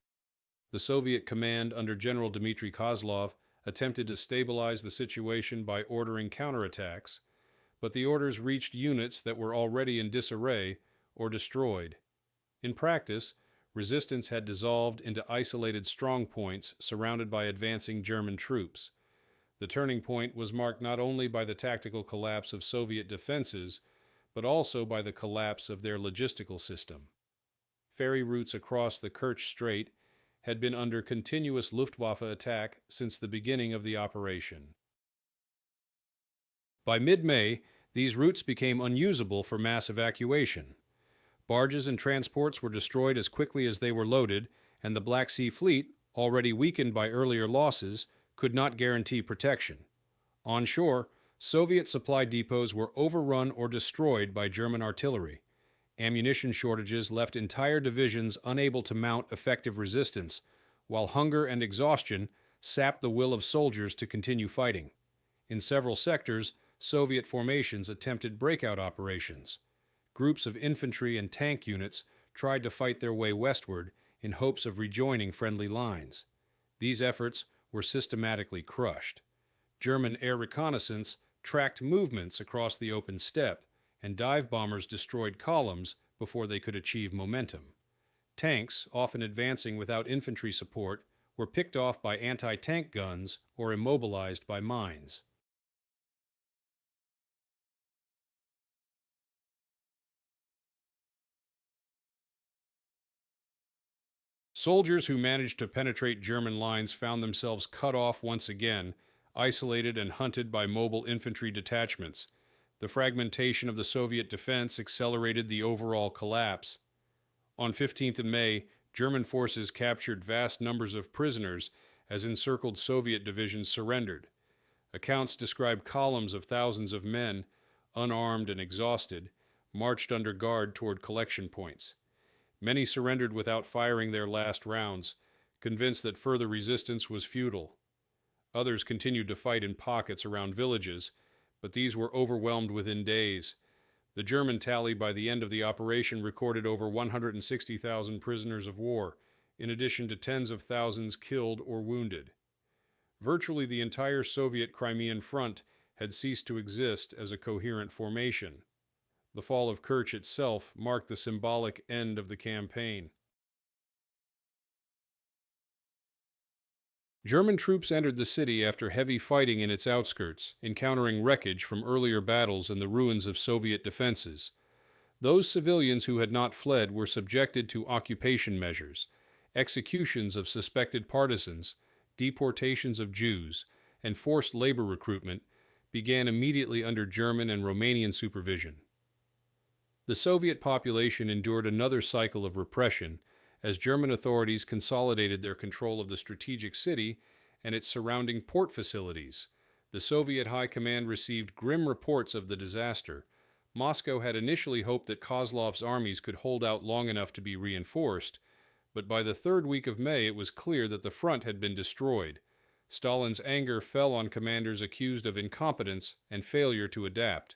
A: The Soviet command under General Dmitry Kozlov attempted to stabilize the situation by ordering counterattacks, but the orders reached units that were already in disarray or destroyed. In practice, resistance had dissolved into isolated strongpoints surrounded by advancing German troops. The turning point was marked not only by the tactical collapse of Soviet defenses, but also by the collapse of their logistical system. Ferry routes across the Kerch Strait had been under continuous Luftwaffe attack since the beginning of the operation. By mid-May, these routes became unusable for mass evacuation. Barges and transports were destroyed as quickly as they were loaded, and the Black Sea Fleet, already weakened by earlier losses, could not guarantee protection. On shore, Soviet supply depots were overrun or destroyed by German artillery. Ammunition shortages left entire divisions unable to mount effective resistance, while hunger and exhaustion sapped the will of soldiers to continue fighting. In several sectors, Soviet formations attempted breakout operations. Groups of infantry and tank units tried to fight their way westward in hopes of rejoining friendly lines. These efforts were systematically crushed. German air reconnaissance tracked movements across the open steppe, and dive bombers destroyed columns before they could achieve momentum. Tanks, often advancing without infantry support, were picked off by anti-tank guns or immobilized by mines. Soldiers who managed to penetrate German lines found themselves cut off once again, isolated and hunted by mobile infantry detachments. The fragmentation of the Soviet defense accelerated the overall collapse. On 15th of May, German forces captured vast numbers of prisoners as encircled Soviet divisions surrendered. Accounts describe columns of thousands of men, unarmed and exhausted, marched under guard toward collection points. Many surrendered without firing their last rounds, convinced that further resistance was futile. Others continued to fight in pockets around villages, but these were overwhelmed within days. The German tally by the end of the operation recorded over 160,000 prisoners of war, in addition to tens of thousands killed or wounded. Virtually the entire Soviet Crimean Front had ceased to exist as a coherent formation. The fall of Kerch itself marked the symbolic end of the campaign. German troops entered the city after heavy fighting in its outskirts, encountering wreckage from earlier battles and the ruins of Soviet defenses. Those civilians who had not fled were subjected to occupation measures, executions of suspected partisans, deportations of Jews, and forced labor recruitment began immediately under German and Romanian supervision. The Soviet population endured another cycle of repression as German authorities consolidated their control of the strategic city and its surrounding port facilities. The Soviet High Command received grim reports of the disaster. Moscow had initially hoped that Kozlov's armies could hold out long enough to be reinforced, but by the third week of May it was clear that the front had been destroyed. Stalin's anger fell on commanders accused of incompetence and failure to adapt.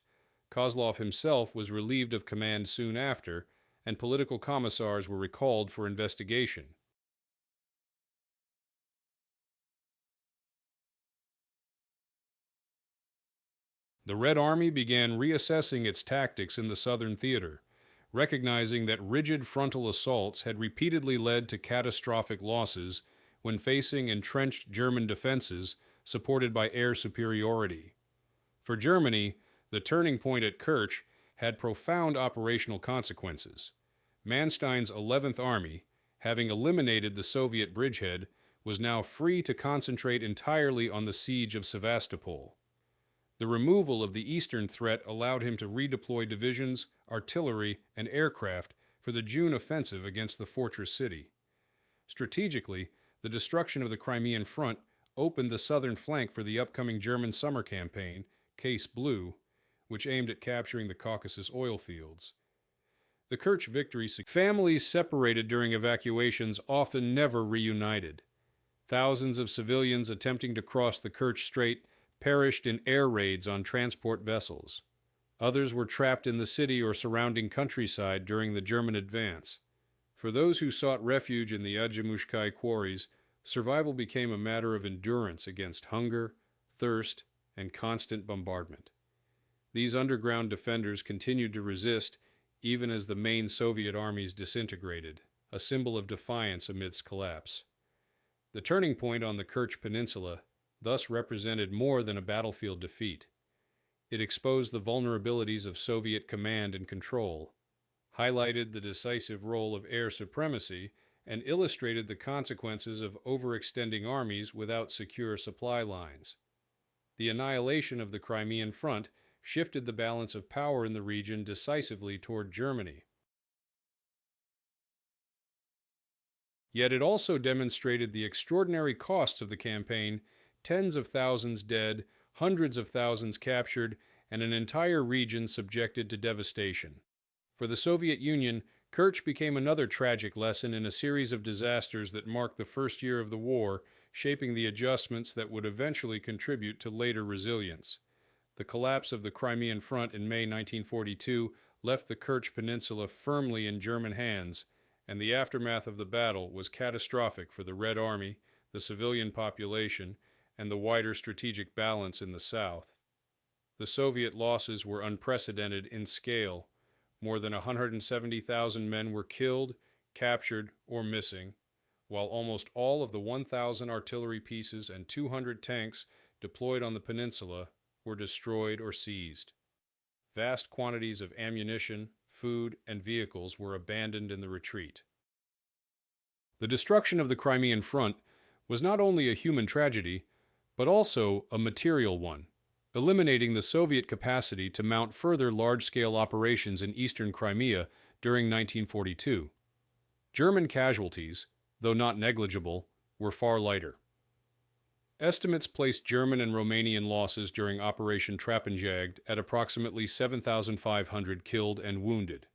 A: Kozlov himself was relieved of command soon after, and political commissars were recalled for investigation. The Red Army began reassessing its tactics in the southern theater, recognizing that rigid frontal assaults had repeatedly led to catastrophic losses when facing entrenched German defenses supported by air superiority. For Germany, the turning point at Kerch had profound operational consequences. Manstein's 11th Army, having eliminated the Soviet bridgehead, was now free to concentrate entirely on the siege of Sevastopol. The removal of the eastern threat allowed him to redeploy divisions, artillery, and aircraft for the June offensive against the fortress city. Strategically, the destruction of the Crimean front opened the southern flank for the upcoming German summer campaign, Case Blue, which aimed at capturing the Caucasus oil fields. The Kerch victory, families separated during evacuations often never reunited. Thousands of civilians attempting to cross the Kerch Strait perished in air raids on transport vessels. Others were trapped in the city or surrounding countryside during the German advance. For those who sought refuge in the Adjamushkai quarries, survival became a matter of endurance against hunger, thirst, and constant bombardment. These underground defenders continued to resist even as the main Soviet armies disintegrated, a symbol of defiance amidst collapse. The turning point on the Kerch Peninsula thus represented more than a battlefield defeat. It exposed the vulnerabilities of Soviet command and control, highlighted the decisive role of air supremacy, and illustrated the consequences of overextending armies without secure supply lines. The annihilation of the Crimean front shifted the balance of power in the region decisively toward Germany. Yet it also demonstrated the extraordinary costs of the campaign: tens of thousands dead, hundreds of thousands captured, and an entire region subjected to devastation. For the Soviet Union, Kerch became another tragic lesson in a series of disasters that marked the first year of the war, shaping the adjustments that would eventually contribute to later resilience. The collapse of the Crimean front in May 1942 left the Kerch Peninsula firmly in German hands, and the aftermath of the battle was catastrophic for the Red Army, the civilian population, and the wider strategic balance in the south. The Soviet losses were unprecedented in scale. More than 170,000 men were killed, captured, or missing, while almost all of the 1,000 artillery pieces and 200 tanks deployed on the peninsula were destroyed or seized. Vast quantities of ammunition, food, and vehicles were abandoned in the retreat. The destruction of the Crimean front was not only a human tragedy, but also a material one, eliminating the Soviet capacity to mount further large-scale operations in eastern Crimea during 1942. German casualties, though not negligible, were far lighter. Estimates placed German and Romanian losses during Operation Trappenjagd at approximately 7,500 killed and wounded.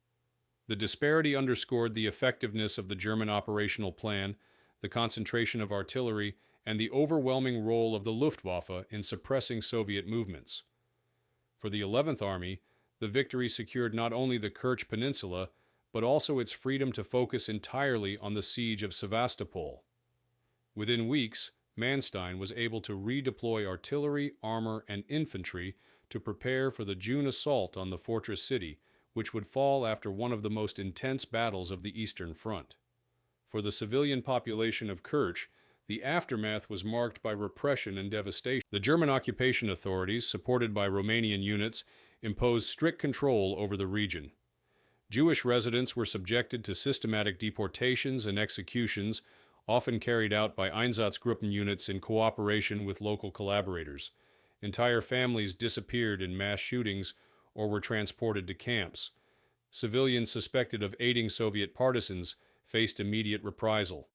A: The disparity underscored the effectiveness of the German operational plan, the concentration of artillery, and the overwhelming role of the Luftwaffe in suppressing Soviet movements. For the 11th Army, the victory secured not only the Kerch Peninsula, but also its freedom to focus entirely on the siege of Sevastopol. Within weeks, Manstein was able to redeploy artillery, armor, and infantry to prepare for the June assault on the fortress city, which would fall after one of the most intense battles of the Eastern Front. For the civilian population of Kerch, the aftermath was marked by repression and devastation. The German occupation authorities, supported by Romanian units, imposed strict control over the region. Jewish residents were subjected to systematic deportations and executions, often carried out by Einsatzgruppen units in cooperation with local collaborators. Entire families disappeared in mass shootings or were transported to camps. Civilians suspected of aiding Soviet partisans faced immediate reprisal.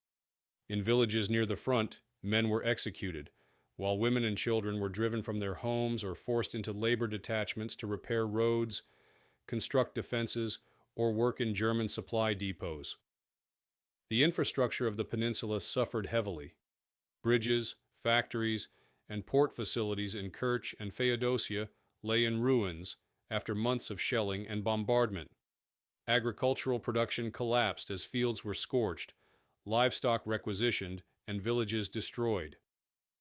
A: In villages near the front, men were executed, while women and children were driven from their homes or forced into labor detachments to repair roads, construct defenses, or work in German supply depots. The infrastructure of the peninsula suffered heavily. Bridges, factories, and port facilities in Kerch and Feodosia lay in ruins after months of shelling and bombardment. Agricultural production collapsed as fields were scorched, livestock requisitioned, and villages destroyed.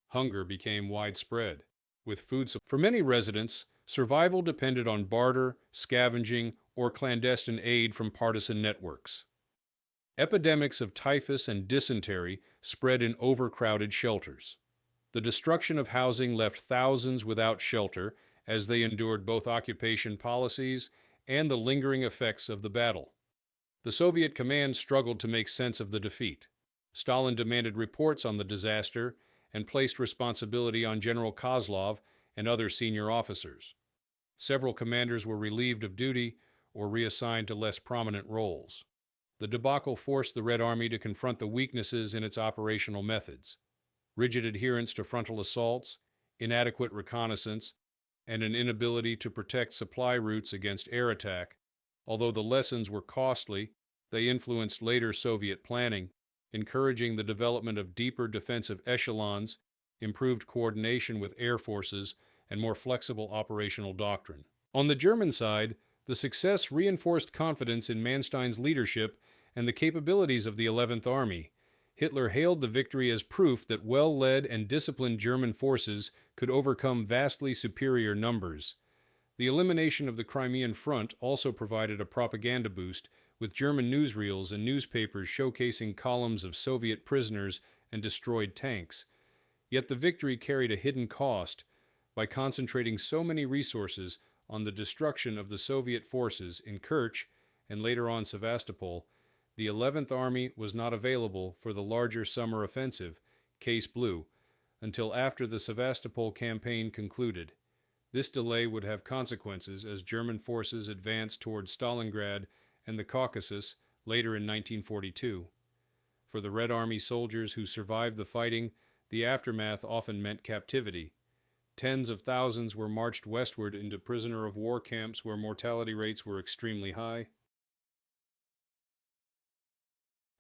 A: Hunger became widespread, with food supply. For many residents, survival depended on barter, scavenging, or clandestine aid from partisan networks. Epidemics of typhus and dysentery spread in overcrowded shelters. The destruction of housing left thousands without shelter as they endured both occupation policies and the lingering effects of the battle. The Soviet command struggled to make sense of the defeat. Stalin demanded reports on the disaster and placed responsibility on General Kozlov and other senior officers. Several commanders were relieved of duty or reassigned to less prominent roles. The debacle forced the Red Army to confront the weaknesses in its operational methods: rigid adherence to frontal assaults, inadequate reconnaissance, and an inability to protect supply routes against air attack. Although the lessons were costly, they influenced later Soviet planning, encouraging the development of deeper defensive echelons, improved coordination with air forces, and more flexible operational doctrine. On the German side, the success reinforced confidence in Manstein's leadership and the capabilities of the 11th Army. Hitler hailed the victory as proof that well-led and disciplined German forces could overcome vastly superior numbers. The elimination of the Crimean Front also provided a propaganda boost, with German newsreels and newspapers showcasing columns of Soviet prisoners and destroyed tanks. Yet the victory carried a hidden cost. By concentrating so many resources on the destruction of the Soviet forces in Kerch and later on Sevastopol, the 11th Army was not available for the larger summer offensive, Case Blue, until after the Sevastopol campaign concluded. This delay would have consequences as German forces advanced towards Stalingrad and the Caucasus later in 1942. For the Red Army soldiers who survived the fighting, the aftermath often meant captivity. Tens of thousands were marched westward into prisoner of war camps where mortality rates were extremely high.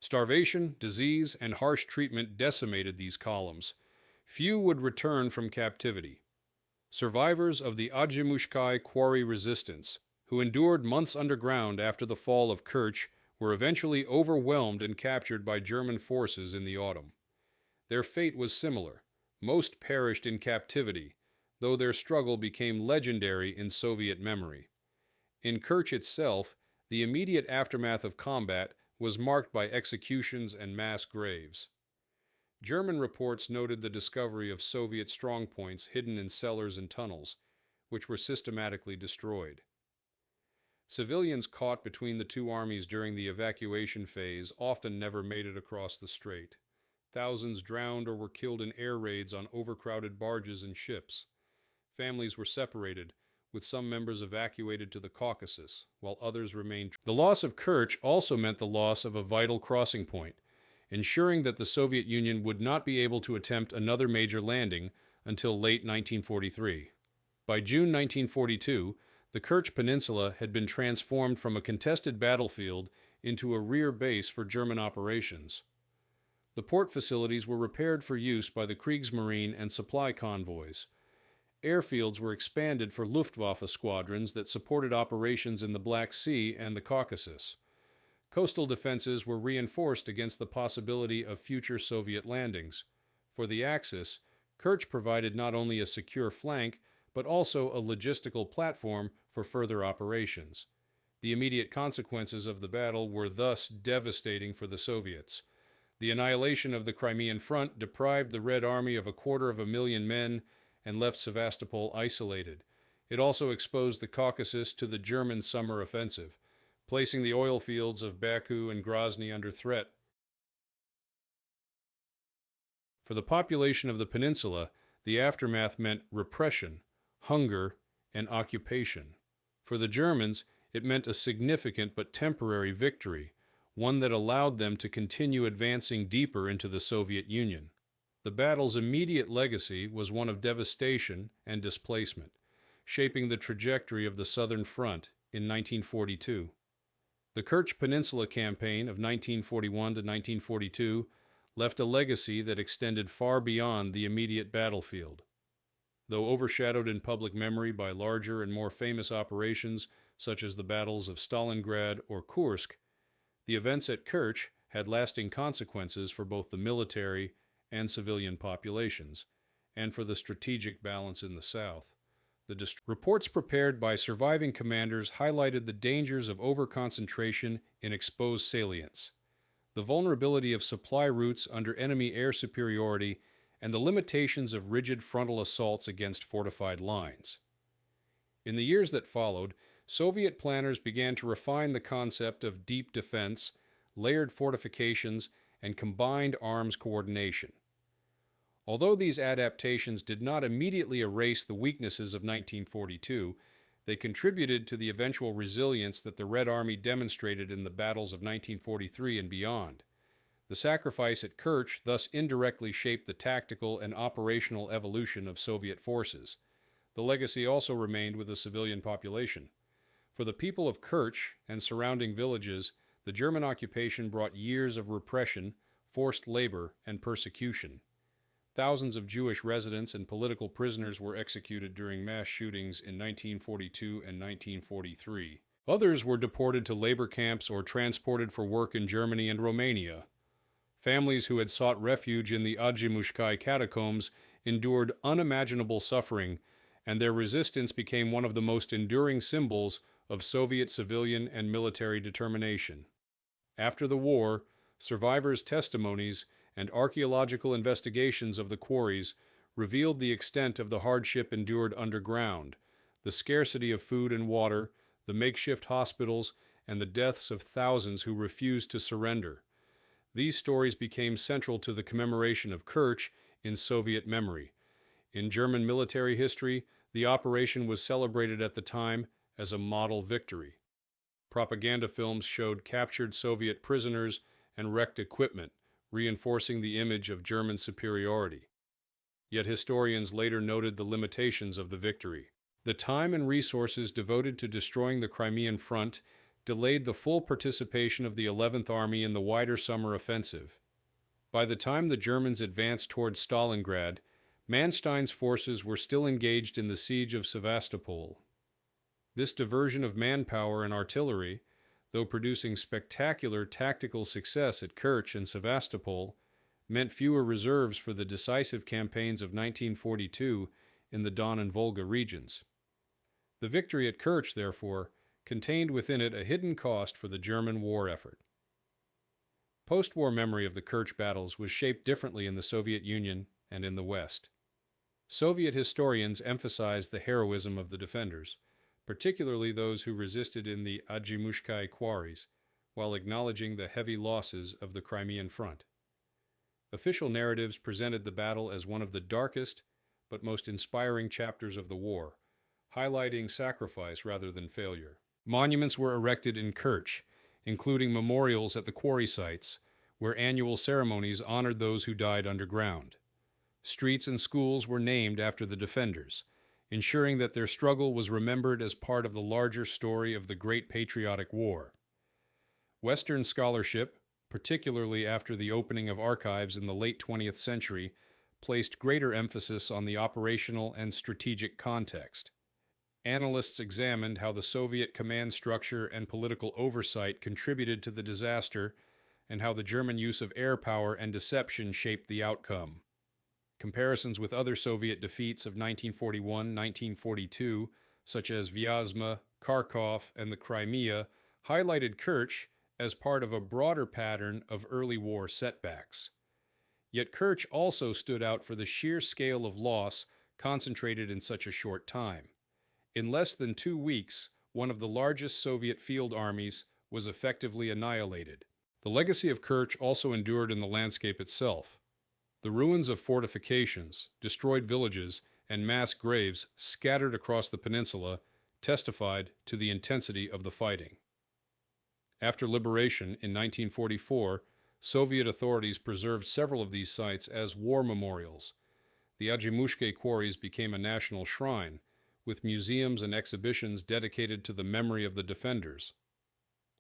A: Starvation, disease, and harsh treatment decimated these columns. Few would return from captivity. Survivors of the Adjimushkai quarry resistance, who endured months underground after the fall of Kerch, were eventually overwhelmed and captured by German forces in the autumn. Their fate was similar. Most perished in captivity, though their struggle became legendary in Soviet memory. In Kerch itself, the immediate aftermath of combat was marked by executions and mass graves. German reports noted the discovery of Soviet strongpoints hidden in cellars and tunnels, which were systematically destroyed. Civilians caught between the two armies during the evacuation phase often never made it across the strait. Thousands drowned or were killed in air raids on overcrowded barges and ships. Families were separated, with some members evacuated to the Caucasus, while others remained. The loss of Kerch also meant the loss of a vital crossing point, ensuring that the Soviet Union would not be able to attempt another major landing until late 1943. By June 1942, the Kerch Peninsula had been transformed from a contested battlefield into a rear base for German operations. The port facilities were repaired for use by the Kriegsmarine and supply convoys. Airfields were expanded for Luftwaffe squadrons that supported operations in the Black Sea and the Caucasus. Coastal defenses were reinforced against the possibility of future Soviet landings. For the Axis, Kerch provided not only a secure flank, but also a logistical platform for further operations. The immediate consequences of the battle were thus devastating for the Soviets. The annihilation of the Crimean Front deprived the Red Army of 250,000 men and left Sevastopol isolated. It also exposed the Caucasus to the German summer offensive, placing the oil fields of Baku and Grozny under threat. For the population of the peninsula, the aftermath meant repression, hunger, and occupation. For the Germans, it meant a significant but temporary victory, one that allowed them to continue advancing deeper into the Soviet Union. The battle's immediate legacy was one of devastation and displacement, shaping the trajectory of the Southern Front in 1942. The Kerch Peninsula campaign of 1941 to 1942 left a legacy that extended far beyond the immediate battlefield. Though overshadowed in public memory by larger and more famous operations such as the battles of Stalingrad or Kursk, the events at Kerch had lasting consequences for both the military and civilian populations, and for the strategic balance in the South. Reports prepared by surviving commanders highlighted the dangers of overconcentration in exposed salients. the vulnerability of supply routes under enemy air superiority, and the limitations of rigid frontal assaults against fortified lines. In the years that followed, Soviet planners began to refine the concept of deep defense, layered fortifications, and combined arms coordination. Although these adaptations did not immediately erase the weaknesses of 1942, they contributed to the eventual resilience that the Red Army demonstrated in the battles of 1943 and beyond. The sacrifice at Kerch thus indirectly shaped the tactical and operational evolution of Soviet forces. The legacy also remained with the civilian population. For the people of Kerch and surrounding villages, the German occupation brought years of repression, forced labor, and persecution. Thousands of Jewish residents and political prisoners were executed during mass shootings in 1942 and 1943. Others were deported to labor camps or transported for work in Germany and Romania. Families who had sought refuge in the Adjimushkai catacombs endured unimaginable suffering, and their resistance became one of the most enduring symbols of Soviet civilian and military determination. After the war, survivors' testimonies and archaeological investigations of the quarries revealed the extent of the hardship endured underground, the scarcity of food and water, the makeshift hospitals, and the deaths of thousands who refused to surrender. These stories became central to the commemoration of Kerch in Soviet memory. In German military history, the operation was celebrated at the time as a model victory. Propaganda films showed captured Soviet prisoners and wrecked equipment, reinforcing the image of German superiority. Yet historians later noted the limitations of the victory. The time and resources devoted to destroying the Crimean front delayed the full participation of the 11th Army in the wider summer offensive. By the time the Germans advanced towards Stalingrad, Manstein's forces were still engaged in the siege of Sevastopol. This diversion of manpower and artillery, though producing spectacular tactical success at Kerch and Sevastopol, meant fewer reserves for the decisive campaigns of 1942 in the Don and Volga regions. The victory at Kerch, therefore, contained within it a hidden cost for the German war effort. Post-war memory of the Kerch battles was shaped differently in the Soviet Union and in the West. Soviet historians emphasized the heroism of the defenders, particularly those who resisted in the Adjimushkai quarries, while acknowledging the heavy losses of the Crimean front. Official narratives presented the battle as one of the darkest but most inspiring chapters of the war, highlighting sacrifice rather than failure. Monuments were erected in Kerch, including memorials at the quarry sites, where annual ceremonies honored those who died underground. Streets and schools were named after the defenders, ensuring that their struggle was remembered as part of the larger story of the Great Patriotic War. Western scholarship, particularly after the opening of archives in the late 20th century, placed greater emphasis on the operational and strategic context. Analysts examined how the Soviet command structure and political oversight contributed to the disaster, and how the German use of air power and deception shaped the outcome. Comparisons with other Soviet defeats of 1941-1942, such as Vyazma, Kharkov, and the Crimea, highlighted Kerch as part of a broader pattern of early war setbacks. Yet Kerch also stood out for the sheer scale of loss concentrated in such a short time. In less than 2 weeks, one of the largest Soviet field armies was effectively annihilated. The legacy of Kerch also endured in the landscape itself. The ruins of fortifications, destroyed villages, and mass graves scattered across the peninsula testified to the intensity of the fighting. After liberation in 1944, Soviet authorities preserved several of these sites as war memorials. The Adjimushkai quarries became a national shrine, with museums and exhibitions dedicated to the memory of the defenders.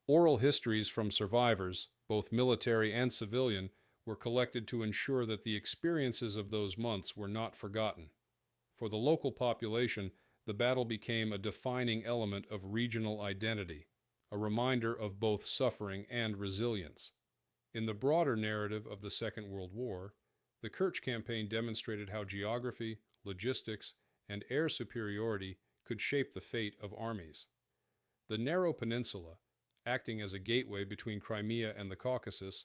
A: Oral histories from survivors, both military and civilian, were collected to ensure that the experiences of those months were not forgotten. For the local population, the battle became a defining element of regional identity, a reminder of both suffering and resilience. In the broader narrative of the Second World War, the Kerch campaign demonstrated how geography, logistics, and air superiority could shape the fate of armies. The narrow peninsula, acting as a gateway between Crimea and the Caucasus,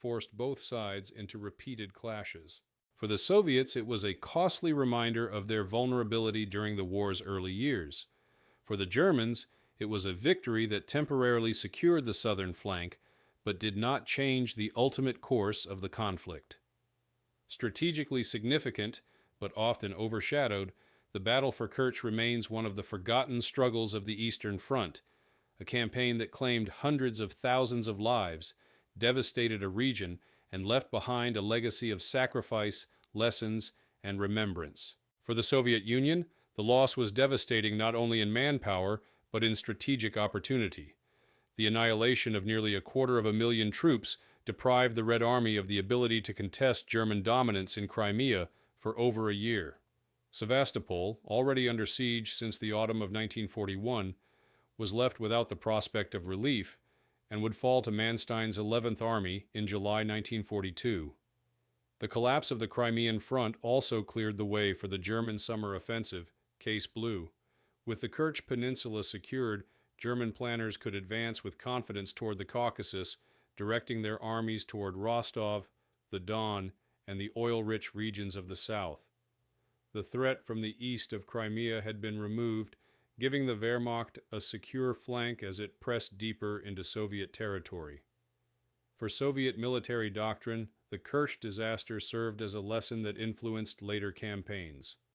A: forced both sides into repeated clashes. For the Soviets, it was a costly reminder of their vulnerability during the war's early years. For the Germans, it was a victory that temporarily secured the southern flank, but did not change the ultimate course of the conflict. Strategically significant, but often overshadowed, the battle for Kerch remains one of the forgotten struggles of the Eastern Front, a campaign that claimed hundreds of thousands of lives, devastated a region, and left behind a legacy of sacrifice, lessons, and remembrance. For the Soviet Union, the loss was devastating not only in manpower, but in strategic opportunity. The annihilation of nearly 250,000 troops deprived the Red Army of the ability to contest German dominance in Crimea for over a year. Sevastopol, already under siege since the autumn of 1941, was left without the prospect of relief and would fall to Manstein's 11th Army in July 1942. The collapse of the Crimean Front also cleared the way for the German summer offensive, Case Blue. With the Kerch Peninsula secured, German planners could advance with confidence toward the Caucasus, directing their armies toward Rostov, the Don, and the oil-rich regions of the south. The threat from the east of Crimea had been removed, giving the Wehrmacht a secure flank as it pressed deeper into Soviet territory. For Soviet military doctrine, the Kerch disaster served as a lesson that influenced later campaigns.